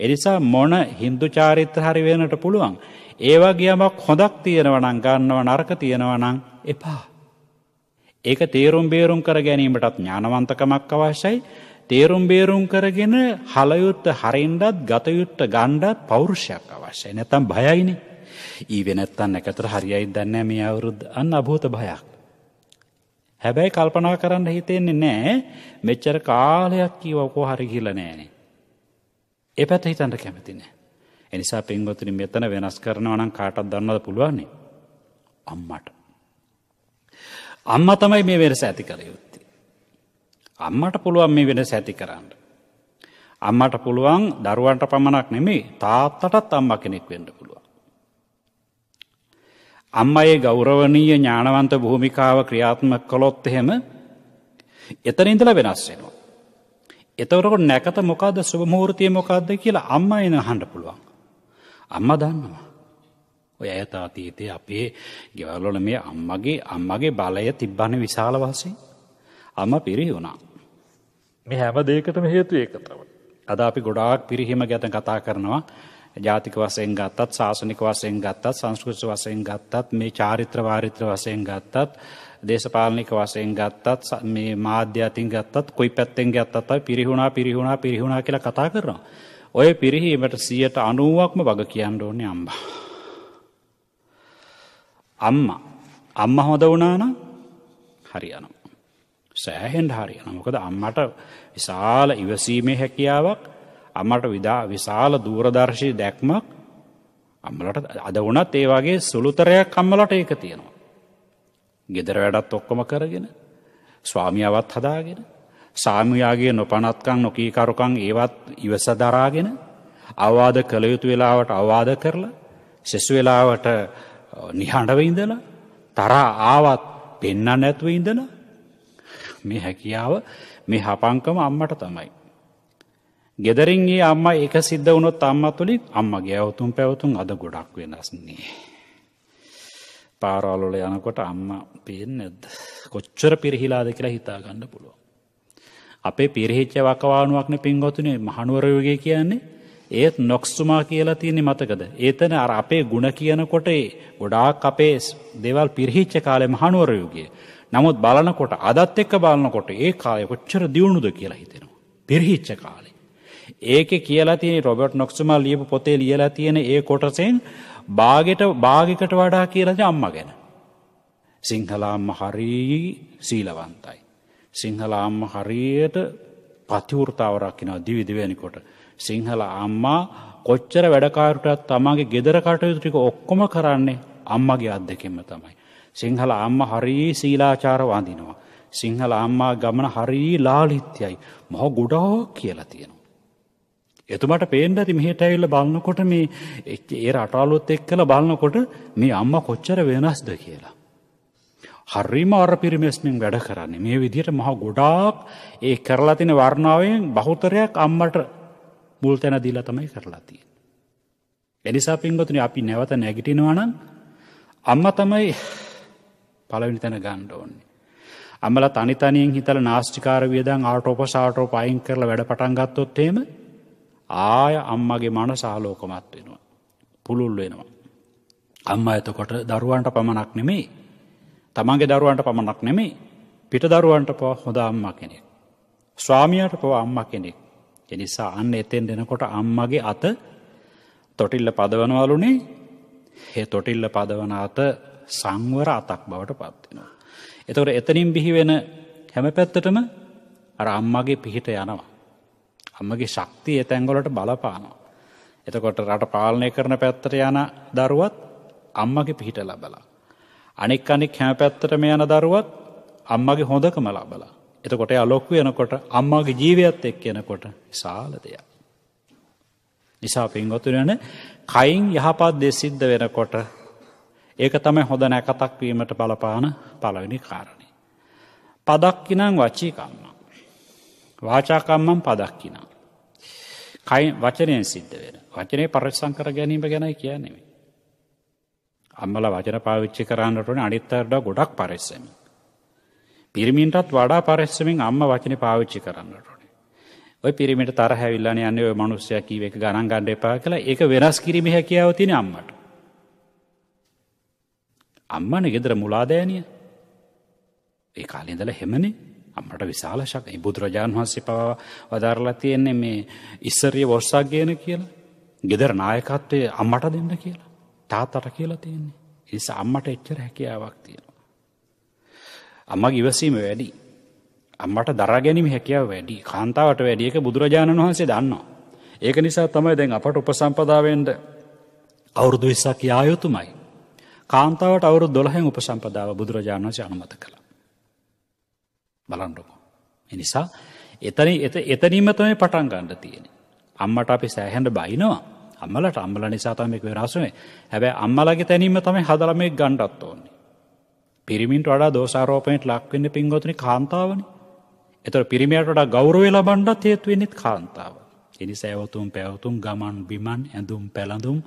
[SPEAKER 3] ඒ නිසා මොන හින්දු චාරිත්‍ර හරි වෙන්නට පුළුවන්. ඒ වගේමක් හොඳක් තියෙනවා නම් ගන්නව, නරක තියෙනවා නම් එපා. ඒක තේරුම් බේරුම් කර ගැනීමටත් ඥානවන්තකමක් අවශ්‍යයි. තේරුම් බේරුම් කරගෙන හලයුත්ත හරින්නත්, ගතයුත්ත ගන්නත් පෞරුෂයක් අවශ්‍යයි. නැත්තම් භයයිනේ. ඊවේ නැත්තම් නැකතර හරියයි දන්නේ නැහැ මේ අවුරුද්ද. අන්න අභූත භයක්. හැබැයි කල්පනා කරන්න හිතෙන්නේ නැහැ මෙච්චර කාලයක් කීවකෝ හරි කියලා නෑනේ. ඒ පැත්ත හිතන්න කැමති නෑ. ඒ නිසා පින්වතුනි මෙතන වෙනස් කරනවා නම් කාටවත් දන්නවද පුළුවන් නේ? අම්මට. අම්මා තමයි මේ වෙනස ඇති කළ යුත්තේ. අම්මට පුළුවන් මේ වෙනස ඇති කරන්න. අම්මට පුළුවන් දරුවන්ට පමණක් නෙමෙයි තාත්තටත් අම්මා කෙනෙක් වෙන්න පුළුවන්. අම්මයේ ගෞරවනීය ඥානවන්ත භූමිකාව ක්‍රියාත්මක කළොත් එහෙම එතන ඉඳලා වෙනස් වෙනවා. එතකොට නැකත මොකද්ද, සුබ මුහූර්තය මොකද්ද කියලා අම්මා එන අහන්න පුළුවන්. අම්මා දන්නවා. ඔය ඇත අතීතයේ අපේ ගෙවල් වල මේ අම්මගේ බලය තිබ්බනේ විශාල වශයෙන්. අම්මා පිරිහුණා. මේ හැම දෙයකටම හේතුව ඒක තමයි. අද අපි ගොඩාක් පිරිහීම ගැන කතා කරනවා. ජාතික වශයෙන් ගත්තත්, ශාසනික වශයෙන් ගත්තත්, සංස්කෘතික වශයෙන් ගත්තත්, මේ චාරිත්‍ර වාරිත්‍ර වශයෙන් ගත්තත්, දේශපාලනික වශයෙන් ගත්තත්, මේ මාධ්‍ය අතින් ගත්තත්, කොයි පැත්තෙන් ගත්තත් අපි පිරිහුණා කියලා කතා කරනවා. ඔය පිරිහීමට 90%ක්ම වග කියන්න ඕනේ අම්මා හොඳ වුණා නම් හරියනවා. සෑහෙන්න හරියනවා. මොකද අම්මට විශාල ඉවසීමේ හැකියාවක්, අම්මට විශාල දූරදර්ශී දැක්මක්, අම්මලට අද වුණත් ඒ වගේ සුළුතරයක් අම්මලට ඒක තියෙනවා. ගෙදර වැඩත් ඔක්කොම කරගෙන, ස්වාමියාවත් හදාගෙන, ස්වාමියාගේ නොපනත්කම් නොකීකරුකම් ඒවත් ඉවස දරාගෙන, අවවාද කළ යුතු වෙලාවට අවවාද කරලා, සෙසු වෙලාවට නිහඬව ඉඳලා, තරහා ආවත් පෙන්නන්න නැතුව ඉඳලා, මේ හැකියාව, මේ හපංකම අම්මට තමයි. ගෙදරින් ඒ අම්මා එක සිද්ධ වුණොත් අම්මා තුලින් අම්මගේ අවතුම් පැවතුම් අද ගොඩක් වෙනස් නේ. පාරවල් වල යනකොට අම්මා පේන්නේ නැද්ද? කොච්චර පිරිහිලාද කියලා හිතා ගන්න පුළුවන්. අපේ පිරිහිච්ච වකවානුවක්නේ පින්වතුනි මහනුවර යුගය කියන්නේ. ඒත් නොක්ස්තුමා කියලා තියෙන්නේ මතකද? ඒතන අර අපේ ಗುಣ කියනකොට ගොඩාක් අපේ දේවල් පිරිහිච්ච කාලේ මහනුවර යුගයේ. නමුත් බලනකොට අදත් එක්ක බලනකොට ඒ කාලේ කොච්චර දියුණුද කියලා හිතෙනවා. පිරිහිච්ච කාලේ. ඒකේ කියලා තියෙන රොබර්ට් නොක්ස්තුමා ලියපු පොතේ ලියලා තියෙන ඒ කොටසෙන් භාගයකට වඩා කියලා තියෙන අම්මා ගැන. සිංහල අම්මා හරි සීලවන්තයි. සිංහල අම්මා හරියට පතිවෘතාව රකින්න දිවි දෙවෙනිකොට. සිංහල අම්මා කොච්චර වැඩකාරටත් තමගේ ගෙදර කටයුතු ටික ඔක්කොම කරන්නේ අම්මගේ අත්දැකීම තමයි. සිංහල අම්මා හරි සීලාචාර වඳිනවා. සිංහල අම්මා ගමන හරි ලාලිත්‍යයි. මහ ගොඩාක් කියලා තියෙනවා. එතුමාට පේන්න ඇති මෙහෙට ඇවිල්ලා බලනකොට මේ ඒ රටවලුත් එක්කලා බලනකොට මේ අම්මා කොච්චර වෙනස්ද කියලා. හරිම අර පිරිමැස්මින් වැඩ කරන්නේ. මේ විදිහට මහ ගොඩාක් ඒ කරලා තියෙන වර්ණාවෙන් බහුතරයක් අම්මට මුල් තැන දීලා තමයි කරලා තියෙන්නේ. එනිසා පින්වතුනි අපි නැවත නැගිටිනවා නම් අම්මා තමයි පළවෙනි තැන ගන්න ඕනේ. අම්මලා තනි තනියෙන් හිතලා නාස්තිකාර වියදම් ආටෝප අයින් කරලා වැඩ පටන් ගත්තොත් එහෙම ආය අම්මගේ මනස ආලෝකමත් වෙනවා. පුළුල් වෙනවා. අම්මා එතකොට දරුවන්ට පමණක් නෙමෙයි. තමන්ගේ දරුවන්ට පමණක් නෙමෙයි. පිට දරුවන්ට පවා හොඳ අම්මා කෙනෙක්. ස්වාමියාට පවා අම්මා කෙනෙක්. ඒ නිසා අන්න එතෙන් දෙනකොට අම්මගේ අත තොටිල්ල පදවනවලුනේ. ඒ තොටිල්ල පදවන අත සංවර අතක් බවට පත් වෙනවා. එතකොට එතනින් බිහි වෙන හැම පැත්තටම අර අම්මගේ පිහිට යනවා. අම්මගේ ශක්තිය ඒ තැන්වලට බලපානවා. එතකොට රට පාලනය කරන පැත්තට යන දරුවත් අම්මගේ පිහිට ලබලා. අනෙක් හැම පැත්තටම යන දරුවත් අම්මගේ හොඳකම ලබලා. එතකොට එයා ලොකු වෙනකොට අම්මගේ ජීවිතයත් එක්ක යනකොට විශාල දෙයක්. නිසා පින්වතුනි කයින් යහපත් දේ සිද්ධ වෙනකොට ඒක තමයි හොඳ නැකතක් වීමට බලපාන පළවෙනි කාරණේ. පදක්කිනං වචී කම්මං. වාචා කම්මං පදක්කිනං. කයින් වචනයෙන් සිද්ධ වෙන. වචනේ පරිස්සම් කර ගැනීම ගැනයි කියන්නේ. අම්මලා වචන පාවිච්චි කරන්නට ඕනේ අනිත් අයට ගොඩක් පරිස්සමින්. පිරිමින්ටත් වඩා පරිස්සමින් අම්මා වචනේ පාවිච්චි කරන්නට ඕනේ. ওই පිරිමින්ට තරහ ඇවිල්ලානේ යන්නේ ওই මිනිස්සයා කීව එක ගණන් ගන්න එපා කියලා. ඒක වෙනස් කිරීමේ හැකියාව තියෙන අම්මට. අම්මනේ ගෙදර මුලාදෑනිය. ඒ කාලේ ඉඳලා හැමනේ අම්මට විශාල ශක්තිය. බුදුරජාණන් වහන්සේ පවා වදාරලා තියෙන්නේ මේ ඉස්සරිය වොස්සක් ගේන කියලා. ගෙදර නායකත්වයේ අම්මට දෙන්න කියලා. තාත්තට කියලා තියෙන්නේ. ඒ නිසා අම්මට එච්චර හැකියාවක් තියෙනවා. අම්මගේ ඉවසීම වැඩි. අම්මට දරා ගැනීම හැකියාව වැඩි. කාන්තාවට වැඩි. ඒක බුදුරජාණන් වහන්සේ දන්නවා. ඒක නිසා තමයි දැන් අපට උපසම්පදා වෙන්න අවුරුදු 20ක් යා යුතුමයි. කාන්තාවට අවුරුදු 12න් උපසම්පදාව බුදුරජාණන් වහන්සේ අනුමත කළා. බලන්නකෝ. ඒ නිසා එතනින්ම තමයි පටන් ගන්න තියෙන්නේ. අම්මට අපි සෑහෙන්න බයිනවා. අම්මලා නිසා තමයි මේක වෙනස් වෙන්නේ. හැබැයි අම්මලාගේ තැනින්ම තමයි හදලා මේක ගන්නත් ඕනේ. පිරිමින්ට වඩා දෝෂාරෝපණයට ලක් වෙන්නේ පින්වතුනි කාන්තාවනේ. ඒතර පිරිමියට වඩා ගෞරවය ලබන්නත් හේතු වෙන්නේ කාන්තාව. ඒ නිසා ඇවතුම් පැවතුම් ගමන් බිමන් ඇඳුම් පැළඳුම්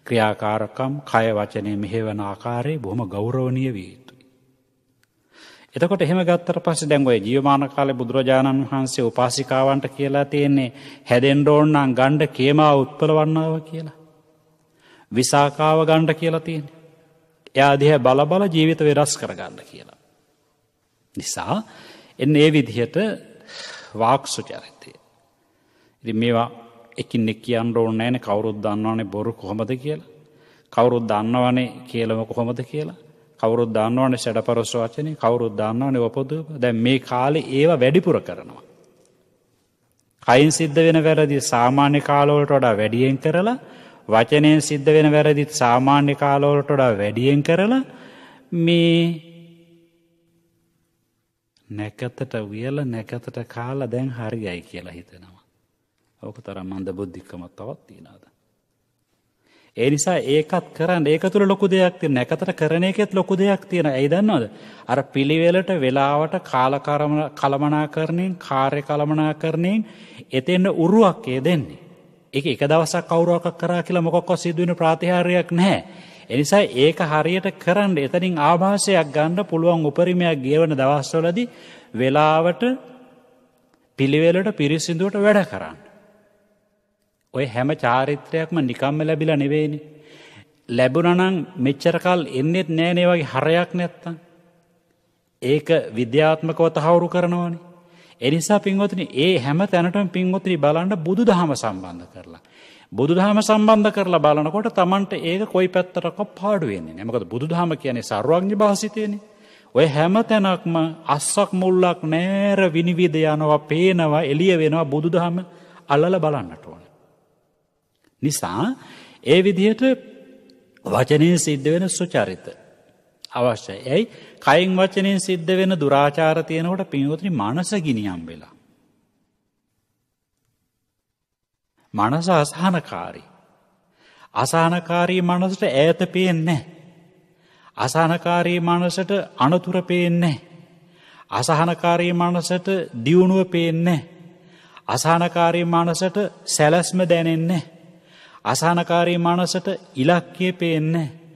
[SPEAKER 3] ක්‍රියාකාරකම් කය වචනේ මෙහෙවන ආකාරය බොහොම ගෞරවනීය විය යුතුයි. එතකොට එහෙම ගත්තට පස්සේ දැන් ඔය ජීවමාන කාලේ බුදුරජාණන් වහන්සේ උපාසිකාවන්ට කියලා තියෙන්නේ හැදෙන්න ඕන නම් ගණ්ඩ කේමා උත්පලවන්නාව කියලා. විසාකාව ගණ්ඩ කියලා තියෙන්නේ. එයා දිහා බල ජීවිත වෙනස් කරගන්න කියලා. නිසා එන්නේ මේ විදිහට වාක්සු චරිතය. ඉතින් මේවා එකිනෙක කියන්න ඕනේ නැහැනේ කවුරුත් දන්නවනේ බොරු කොහොමද කියලා. කවුරුත් දන්නවනේ කියලාම කොහොමද කියලා. කවුරුත් දන්නවනේ සැඩපරොස් වචනේ. කවුරුත් දන්නවනේ වපොදුව. දැන් මේ කාලේ ඒවා වැඩිපුර කරනවා. කයින් සිද්ධ වෙන වැරදි සාමාන්‍ය කාලවලට වඩා වැඩියෙන් කරලා වචනයෙන් සිද්ධ වෙන වැරදිත් සාමාන්‍ය කාලවලට වඩා වැඩියෙන් කරලා මේ නැකතට වියලා නැකතට කාලා දැන් හරියයි කියලා හිතනවා. ඕක තරම් මන්ද බුද්ධිකමක් තවත් තියනවාද? ඒ නිසා ඒකත් කරන්න ඒක තුළ ලොකු දෙයක් තියෙන. නැකතට කරන එකෙත් ලොකු දෙයක් තියෙන. ඇයි දන්නවද? අර පිළිවෙලට වෙලාවට කලමනාකරණයෙන් කාර්ය කලමනාකරණයෙන් එතෙන්න උරුවක් ඒ දෙන්නේ. ඒක එක දවසක් කවුරුවක් කරා කියලා මොකක්වත් සිදු වෙන ප්‍රාතිහාර්යයක් නැහැ. ඒ නිසා ඒක හරියට කරන්න එතනින් ආభాසයක් ගන්න පුළුවන් උපරිමයක් ගෙවන දවස්වලදී වෙලාවට පිළිවෙලට පිරිසිදුවට වැඩ කරන්න. ඔය හැම චාරිත්‍රයක්ම නිකම්ම ලැබිලා නෙවෙයිනේ. ලැබුණා නම් මෙච්චර කල් එන්නේත් නෑනේ වගේ හරයක් නැත්තම්. ඒක විද්‍යාත්මකව තහවුරු කරනවානේ. ඒ නිසා පින්වතුනි ඒ හැම තැනටම පින්වතුනි බලන්න බුදුදහම සම්බන්ධ කරලා. බුදුදහම සම්බන්ධ කරලා බලනකොට Tamanට ඒක කොයි පැත්තටක පාඩු වෙන්නේ නෑ. මොකද බුදුදහම කියන්නේ සර්වඥ භාසිතයනේ. ඔය හැම තැනක්ම අස්සක් මුල්ලක් නෑර විනිවිද යනවා, පේනවා, එළිය වෙනවා බුදුදහම අල්ලලා බලන්නට ඕනේ. නිසා ඒ විදිහට වචනයෙන් සිද්ධ වෙන සුචරිත අවශ්‍යයි. ඇයි? කයින් වචනයෙන් සිද්ධ වෙන දුරාචාර තියෙනකොට පින්වතුනි මනස ගිනියම් වෙලා. මනස අසහනකාරී. අසහනකාරී මනසට ඈත පේන්නේ නැහැ. අසහනකාරී මනසට අනතුරු පේන්නේ නැහැ. අසහනකාරී මනසට දියුණුව පේන්නේ නැහැ. අසහනකාරී මනසට සැලැස්ම දැනෙන්නේ නැහැ. අසහනකාරී මනසට ඉලක්කය පේන්නේ නැහැ.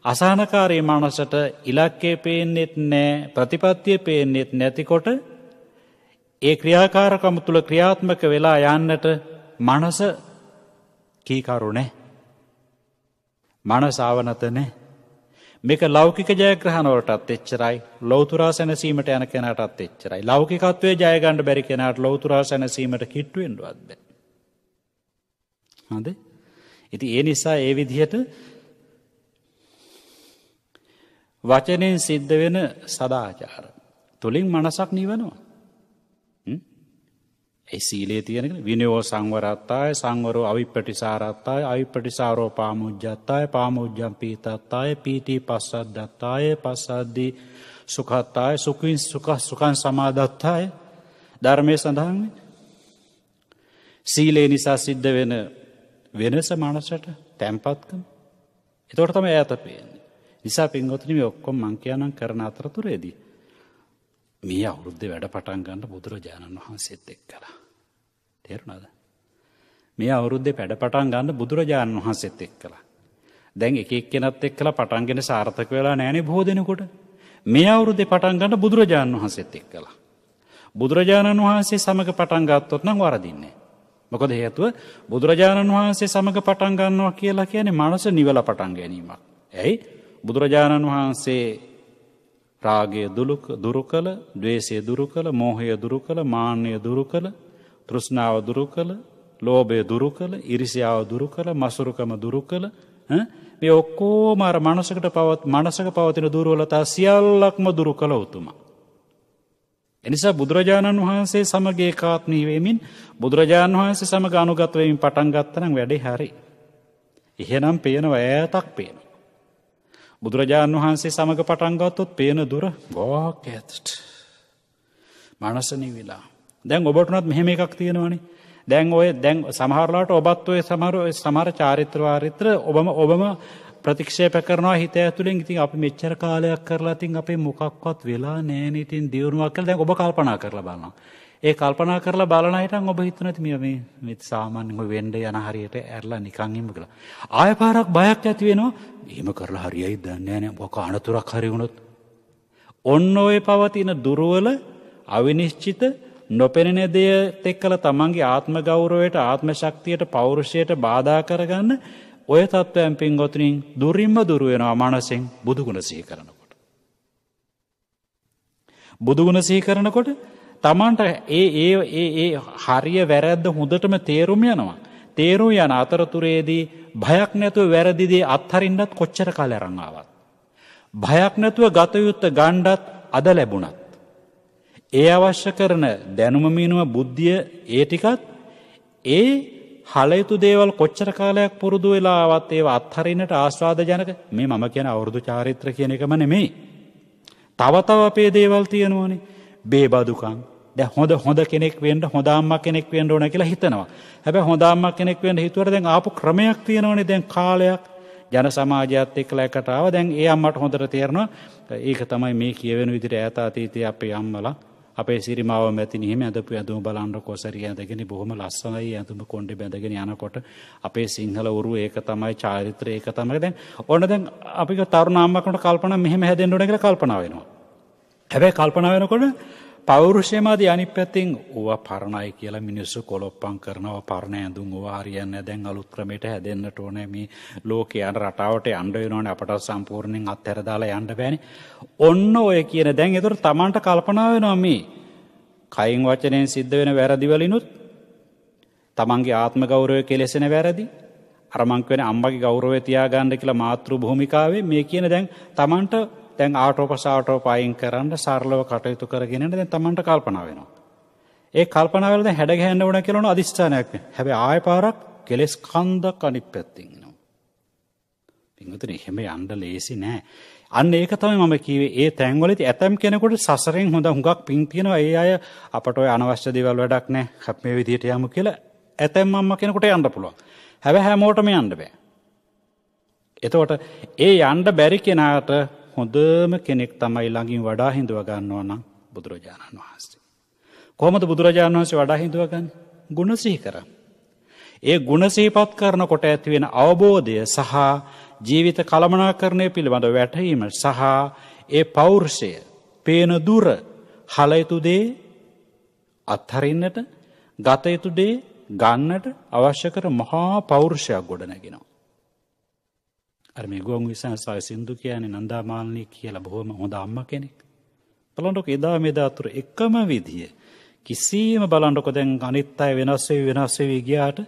[SPEAKER 3] අසහනකාරී මනසට ඉලක්කය පේන්නේත් නැහැ, ප්‍රතිපත්තිය පේන්නේත් නැතිකොට ඒ ක්‍රියාකාරකම තුල ක්‍රියාත්මක වෙලා යන්නට මනස කීකරු නැහැ. මනස ආවනත නැහැ. මේක ලෞකික ජයග්‍රහණ වලටත් එච්චරයි, ලෞතුරා සැනසීමට යන කෙනාටත් එච්චරයි. ලෞකිකත්වයේ ජය ගන්න බැරි කෙනාට ලෞතුරා සැනසීමට කිට්ටු වෙන්නවත් බෑ. හරිද? ඉතින් ඒ නිසා ඒ විදිහට වචනෙන් සිද්ධ වෙන සදාචාර තුලින් මනසක් නිවනවා. ඒ සීලයේ තියෙන විනයෝ සංවරත්තාය, සංවරෝ අවිප්පටිසාරත්තාය, අවිප්පටිසාරෝ පාමුජ්ජත්තාය, පාමුජ්ජම් පීතත්තාය, පීති පස්සද්දත්තාය, පස්සද්දි සුඛත්තාය, සුඛින් සුඛං සමාදත්තාය. ධර්මයේ සඳහන් සීලේ නිසා සිද්ධ වෙන වෙනස මනසට තැම්පත්කම. ඒතකොට තමයි ඈත පේන්නේ. නිසා පින්වතුනි මේ ඔක්කොම මං කියනනම් කරන අතරතුරේදී මේ අවුරුද්දේ වැඩ පටන් ගන්න බුදුරජාණන් වහන්සේත් එක්කලා. තේරුණාද? මේ අවුරුද්දේ වැඩ පටන් ගන්න බුදුරජාණන් වහන්සේත් එක්කලා. දැන් එක එක්කෙනත් එක්කලා පටන්ගෙන සාර්ථක වෙලා නැහනේ බොහෝ දෙනෙකුට. මේ අවුරුද්දේ පටන් ගන්න බුදුරජාණන් වහන්සේත් එක්කලා. බුදුරජාණන් වහන්සේ සමග පටන් ගත්තොත් නම් වරදින්නේ. මොකද හේතුව බුදුරජාණන් වහන්සේ සමග පටන් ගන්නවා කියලා කියන්නේ මනස නිවලා පටන් ගැනීමක්. ඇයි? බුදුරජාණන් වහන්සේ රාගය දුරු කළ, ද්වේෂය දුරු කළ, මෝහය දුරු කළ, මාන්නය දුරු කළ, තෘෂ්ණාව දුරු කළ, ලෝභය දුරු කළ, ඊර්ෂ්‍යාව දුරු කළ, මසුරුකම දුරු කළ, මේ ඔක්කොම අර මනසක පවතින දුර්වලතා සියල්ලක්ම දුරු කළ උතුමා. එනිසා බුදුරජාණන් වහන්සේ සමග ඒකාත්මී වෙමින්, බුදුරජාණන් වහන්සේ සමග අනුගත වෙමින් පටන් ගත්තනම් වැඩේ හරි. එහෙනම් පේනවා, ඈතක් පේනවා. බුදුරජාණන් වහන්සේ සමග පටන් ගත්තොත් පේන දුර ගොඩක් ඈතට. මනස නිවිලා. දැන් ඔබටුණත් මෙහෙම එකක් තියෙනවනේ. දැන් සමහරලාට ඔබත් ඔය සමහර චාරිත්‍ර වාරිත්‍ර ඔබම ප්‍රතික්ෂේප කරනවා හිත ඇතුලෙන්. ඉතින් අපි මෙච්චර කාලයක් කරලා තින් අපේ මොකක්වත් වෙලා නැහැ නේ. ඉතින් දියුණුවක් කියලා දැන් ඔබ කල්පනා කරලා බලනවා. ඒ කල්පනා කරලා බලන හිටන් ඔබ හිතන ඇති මේ සාමාන්‍යයෙන් ඔය වෙන්න යන හරියට ඇරලා නිකන් ඉන්න කියලා. ආය පාරක් බයක් ඇති වෙනවා. එහෙම කරලා හරියයිද දන්නේ නැහැ. මොකක් අනතුරක් හරි වුණොත්. ඔන්න ඔය පවතින දුර්වල, අවිනිශ්චිත, නොපෙනෙන දේත් එක්කලා තමන්ගේ ආත්ම ගෞරවයට, ආත්ම ශක්තියට, පෞරුෂයට බාධා කරගන්න ඔය තත්ත්වයන් පින්වතුනින් දුරින්ම දුර වෙනවා මනසෙන් බුදුගුණ සිහි කරනකොට. බුදුගුණ සිහි කරනකොට තමන්ට ඒ හරිය වැරද්ද හොඳටම තේරුම් යනවා. තේරුම් යන අතරතුරේදී භයක් නැතුව වැරදිදී අත්හරින්නත් කොච්චර කාලයක් අරන් ආවත්. භයක් නැතුව ගත යුත්ත ගණ්ඩත් අද ලැබුණත්. ඒ අවශ්‍ය කරන දැනුම මිනුම බුද්ධිය ඒ ටිකත් ඒ හලයුතු දේවල් කොච්චර කාලයක් පුරුදු වෙලා ආවත් ඒවා අත්හරින්නට ආස්වාදජනක. මේ මම කියන අවුරුදු චාරිත්‍ර කියන එකම නෙමෙයි. තව අපේ දේවල් තියෙනවනේ. බේබදුකම්. දැන් හොඳ කෙනෙක් වෙන්න, හොඳ අම්මා කෙනෙක් වෙන්න ඕන කියලා හිතනවා. හැබැයි හොඳ අම්මා කෙනෙක් වෙන්න හිතුවට දැන් ආපු ක්‍රමයක් තියෙනවනේ. දැන් කාලයක් ජන සමාජයත් එක්කලා එකට ආවා. දැන් ඒ අම්මට හොඳට තේරෙනවා ඒක තමයි මේ කියවෙන විදිහට ඈත අතීතයේ අපේ අම්මලා අපේ සිරිමාව මැතිනි එහෙම ඇඳපු ඇඳුම බලන්න කොසරිය ඇඳගෙන බොහොම ලස්සනයි ඇඳුම කොණ්ඩේ බැඳගෙන යනකොට අපේ සිංහල උරු ඒක තමයි චාරිත්‍රය ඒක තමයි. දැන් ඕන දැන් අපි තරුණ අම්මා කෙනෙකුට කල්පනා මෙහෙම හැදෙන්න ඕන කියලා කල්පනා වෙනවා. හැබැයි කල්පනා වෙනකොට පෞරුෂයමාදී අනිත් පැත්තෙන් ඕවා පරණයි කියලා මිනිස්සු කොලොප්පම් කරනවා පරණ ඇඳුම් ඕවා හරියන්නේ නැහැ දැන් අලුත් ක්‍රමයට හැදෙන්නට ඕනේ මේ ලෝකේ යන රටාවට යන්න වෙනවනේ අපට සම්පූර්ණයෙන් අත්හැර දාලා යන්න බෑනේ ඔන්න ඔය කියන දැන් ඒතර Tamanට කල්පනා වෙනවා මේ කයින් වචනෙන් සිද්ධ වෙන වැරදි වලිනුත් Tamanගේ ආත්ම ගෞරවය කෙලෙසෙන වැරදි අර මං කියන්නේ අම්මගේ ගෞරවය තියාගන්න කියලා මාතෘ භූමිකාවේ මේ කියන දැන් Tamanට දැන් ආටෝප අයින් කරන්න සරලව කටයුතු කරගෙන දැන් Tamanට කල්පනා වෙනවා. ඒ කල්පනා වෙලා දැන් හැඩ ගහන්න ඕන කියලා උන අදිස්ථානයක් නේ. හැබැයි ආය පාරක් කෙලස් කන්දක් අනිත් පැත්තෙන් එනවා. පින්වතුනි එහෙම යන්න ලේසි නෑ. අන්න ඒක තමයි මම කිව්වේ. ඒ තැන්වලදී ඇතම් කෙනෙකුට සසරෙන් හොඳ හුඟක් පිං තියෙනවා. ඒ අය අපට ඔය අනවශ්‍ය දේවල් වැඩක් නෑ. අපි මේ විදිහට යමු කියලා ඇතම් අම්මා කෙනෙකුට යන්න පුළුවන්. හැබැයි හැමෝටම යන්න බෑ. එතකොට ඒ යන්න බැරි කෙනාට හොඳම කෙනෙක් තමයි ළඟින් වඩා හිඳව ගන්නවා නම් බුදුරජාණන් වහන්සේ. කොහොමද බුදුරජාණන් වහන්සේ වඩා හිඳව ගන්නේ? ගුණ සිහි කරන්. ඒ ගුණ සිහිපත් කරනකොට ඇති වෙන අවබෝධය සහ ජීවිත කළමනාකරණය පිළිබඳ වැටහීම සහ ඒ පෞරුෂය, පේන දුර, හල යුතු දේ අත්හරින්නට, ගත යුතු දේ ගන්නට අවශ්‍ය කර මහා පෞරුෂයක් ගොඩනගෙනවා. අර මේ ගෝං විසංසාය සින්දු කියන්නේ නන්දාමාලිනී කියලා බොහොම හොඳ අම්මා කෙනෙක්. බලන්නකො එදා මෙදා අතර එකම විදිය කිසියම් බලන්නකො දැන් අනිත් අය වෙනස් වෙවි ගියාට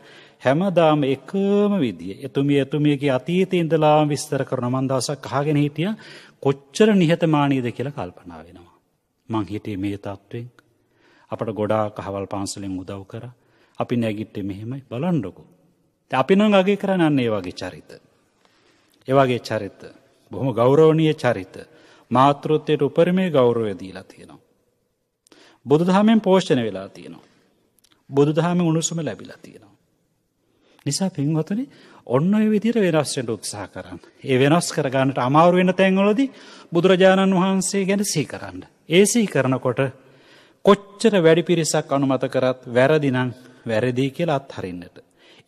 [SPEAKER 3] හැමදාම එකම විදිය. එතුමියගේ අතීතේ ඉඳලා විස්තර කරන මන් දවසක් අහගෙන හිටියා කොච්චර නිහතමානීද කියලා කල්පනා වෙනවා. මං හිටියේ මේ තත්වෙන් අපට ගොඩාක් අහවල් පන්සලෙන් උදව් කරා. අපි නැගිට්ටේ මෙහෙමයි බලන්නකො. අපි නම් අගේ කරන්නේ අන්න ඒ වගේ චරිත. ඒ වගේ චරිත බොහොම ගෞරවනීය චරිත මාතෘත්වයට උපරිමේ ගෞරවය දීලා තියෙනවා. බුදුදහමෙන් පෝෂණය වෙලා තියෙනවා. බුදුදහමෙන් උණුසුම ලැබිලා තියෙනවා. නිසා පින්වතුනි ඔන්න ඔය විදිහට වෙනස් වෙන්න උත්සාහ කරන්න. ඒ වෙනස් කර ගන්නට අමාරු වෙන තැන්වලදී බුදුරජාණන් වහන්සේ ගැන සිහි කරන්න. ඒ සිහි කරනකොට කොච්චර වැඩි පිරිසක් අනුමත කරත් වැරදි නම් වැරදි කියලා අත්හරින්නට.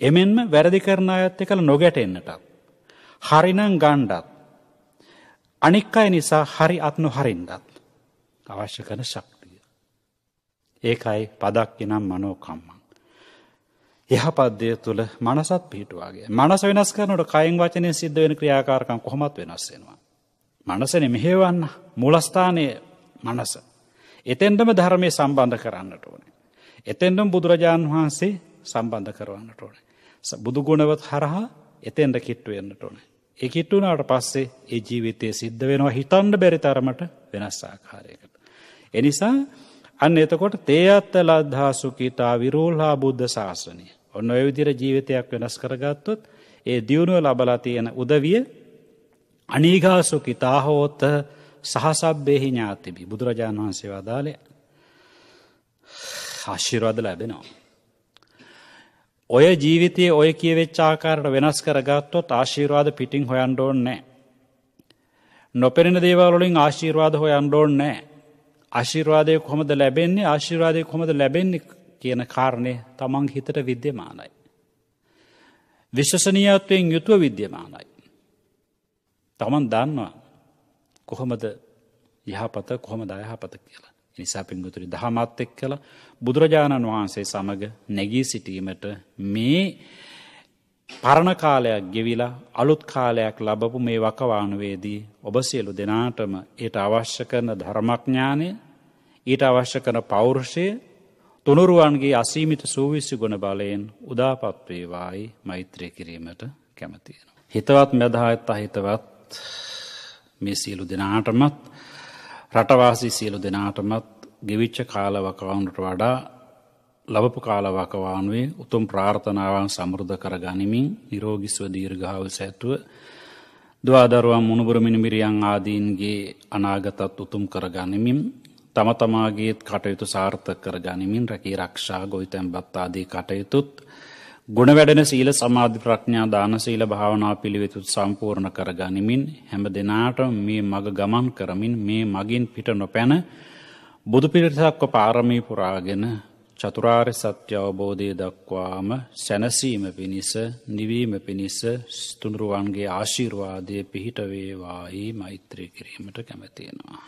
[SPEAKER 3] එමෙන්ම වැරදි කරන අයත් එක්ක නොගැටෙන්නටත්. හරිනම් ගණ්ඩත් අනික් අය නිසා හරි අත් නොහරින්නත් අවශ්‍ය කරන ශක්තිය. ඒකයි පදක්කි නම් මනෝකම්මං. යහපත් තුළ මනසත් පිහිටුවාගේ. මනස වෙනස් කරනකොට කයින් වචනෙන් සිද්ධ වෙන ක්‍රියාකාරකම් කොහොමත් වෙනස් වෙනවා. මනසනේ මෙහෙවන්න මූලස්ථානයේ මනස. එතෙන්ටම ධර්මයේ සම්බන්ධ කරන්නට ඕනේ. එතෙන්ටම බුදුරජාණන් වහන්සේ සම්බන්ධ කරවන්නට ඕනේ. බුදු ගුණවත් හරහා එතෙන්ට කිට්ටු වෙන්නට ඕනේ. ඒ කිට්ටු වුණාට පස්සේ ඒ ජීවිතයේ සිද්ධ වෙනවා හිතන්න බැරි තරමට වෙනස් ආකාරයකට. ඒ නිසා අන්න එතකොට තේයත්ත ලද්ධා සුඛිතා විරෝල්හා බුද්ධ ශාසනය. ඔන්න ඔය විදිහට ජීවිතයක් වෙනස් කරගත්තොත් ඒ දියුණුව ලබලා තියෙන උදවිය අනීඝා සුඛිතා හෝත සහසබ්බේහි ඥාතිබි. බුදුරජාණන් වහන්සේ වදාළේ ආශිර්වාද ලැබෙනවා. ඔය ජීවිතයේ ඔය කියවෙච්ච ආකාරයට වෙනස් කරගත්තොත් ආශිර්වාද පිටින් හොයන්න ඕනේ නැහැ. නොපෙනෙන දේවල් වලින් ආශිර්වාද හොයන්න ඕනේ නැහැ. ආශිර්වාදය කොහොමද ලැබෙන්නේ? ආශිර්වාදය කොහොමද ලැබෙන්නේ කියන කාරණේ තමන් හිතට විද්‍යමානයි. විශ්වසනීයත්වයෙන් යුතුව විද්‍යමානයි. තමන් දන්නවා කොහොමද යහපත කොහොමද අයහපත කියලා. ඒ නිසා පින්වතුනි දහමත් එක්කලා බුදුරජාණන් වහන්සේ සමග නැගී සිටීමට මේ පරණ කාලයක් ගෙවිලා අලුත් කාලයක් ලැබපු මේ වකවානුවේදී ඔබ සියලු දෙනාටම ඊට අවශ්‍ය කරන ධර්මඥානය, ඊට අවශ්‍ය කරන පෞරුෂය තුනුරුවන්ගේ අසීමිත සූවිසි ගුණ බලයෙන් උදාපත් වේවායි මෛත්‍රී කිරීමට කැමැති වෙනවා. හිතවත් මෙදායත් අහිතවත් මේ සියලු දෙනාටමත් රටවාසී සියලු දෙනාටමත් ගෙවිච්ච කාලවකවානුවට වඩා ලබපු කාලවකවානුවේ උතුම් ප්‍රාර්ථනාවන් සමෘද්ධ කර ගනිමින් නිරෝගීස්ව දීර්ඝායුෂ ඇතුව දුවදරුවන් මුණුබුරු මිනිමිරියන් ආදීන්ගේ අනාගතත් උතුම් කර ගනිමින් තම තමාගේ කටයුතු සාර්ථක කර ගනිමින් රැකී ආරක්ෂා ගොවිතැන්පත් ආදී කටයුතුත් ගුණ වැඩෙන සීල සමාධි ප්‍රඥා දාන සීල භාවනා පිළිවෙතුත් සම්පූර්ණ කර ගනිමින් හැම දිනාටම මේ මඟ ගමන් කරමින් මේ මගින් පිට නොපැන බුදු පිරිසක්ව පාරමී පුරාගෙන චතුරාර්ය සත්‍ය අවබෝධය දක්වාම සැනසීම පිණිස නිවීම පිණිස තුනුරුවන්ගේ ආශිර්වාදය පිහිට වේවායි මෛත්‍රී කිරීමට කැමැති වෙනවා.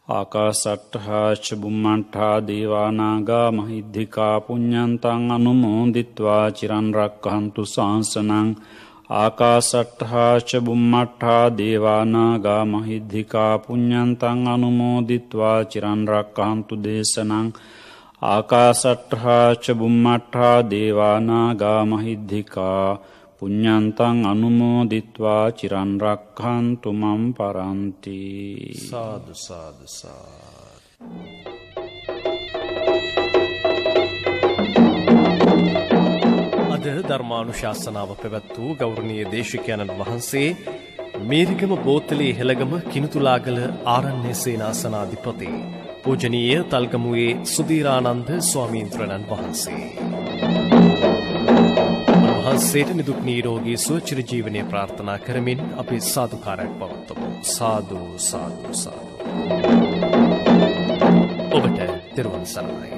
[SPEAKER 3] ආකාසට්ඨා ච බුම්මට්ඨා දේවානාගා මහිද්దికා පුඤ්ඤන්තං අනුමෝදිත්වා චිරන් රක්ඛන්තු ශාසනං ආකාසට්ඨා ච බුම්මට්ඨා දේවානාගා මහිද්దికා පුඤ්ඤන්තං අනුමෝදිත්වා චිරන් රක්ඛන්තු දේශනං ආකාසට්ඨා ච බුම්මට්ඨා දේවානාගා මහිද්దికා පුඤ්ඤන්තං අනුමෝදිත්වා චිරන් රක්ඛන්තු මම් පරන්ති.
[SPEAKER 2] සාදු සාදු සාදු. අද ධර්මානුශාසනාව පැවැත් වූ ගෞරවනීය දේශිකානන් වහන්සේ මීරිගම බෝතලේ හෙළගම කිනුතුලාගල ආරණ්‍ය සේනාසනාධිපති පූජනීය තල්ගමුවේ සුදීරානන්ද ස්වාමීන්ද්‍රයන් වහන්සේ. වහන්සේට නිදුක් නිරෝගී සුව චිරජීවනයේ ප්‍රාර්ථනා කරමින් අපි සාදුකාරයක් පවත්වමු. සාදු සාදු සාදු. ඔබට තෙරුවන් සරණයි.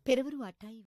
[SPEAKER 1] පෙරවරු 8යි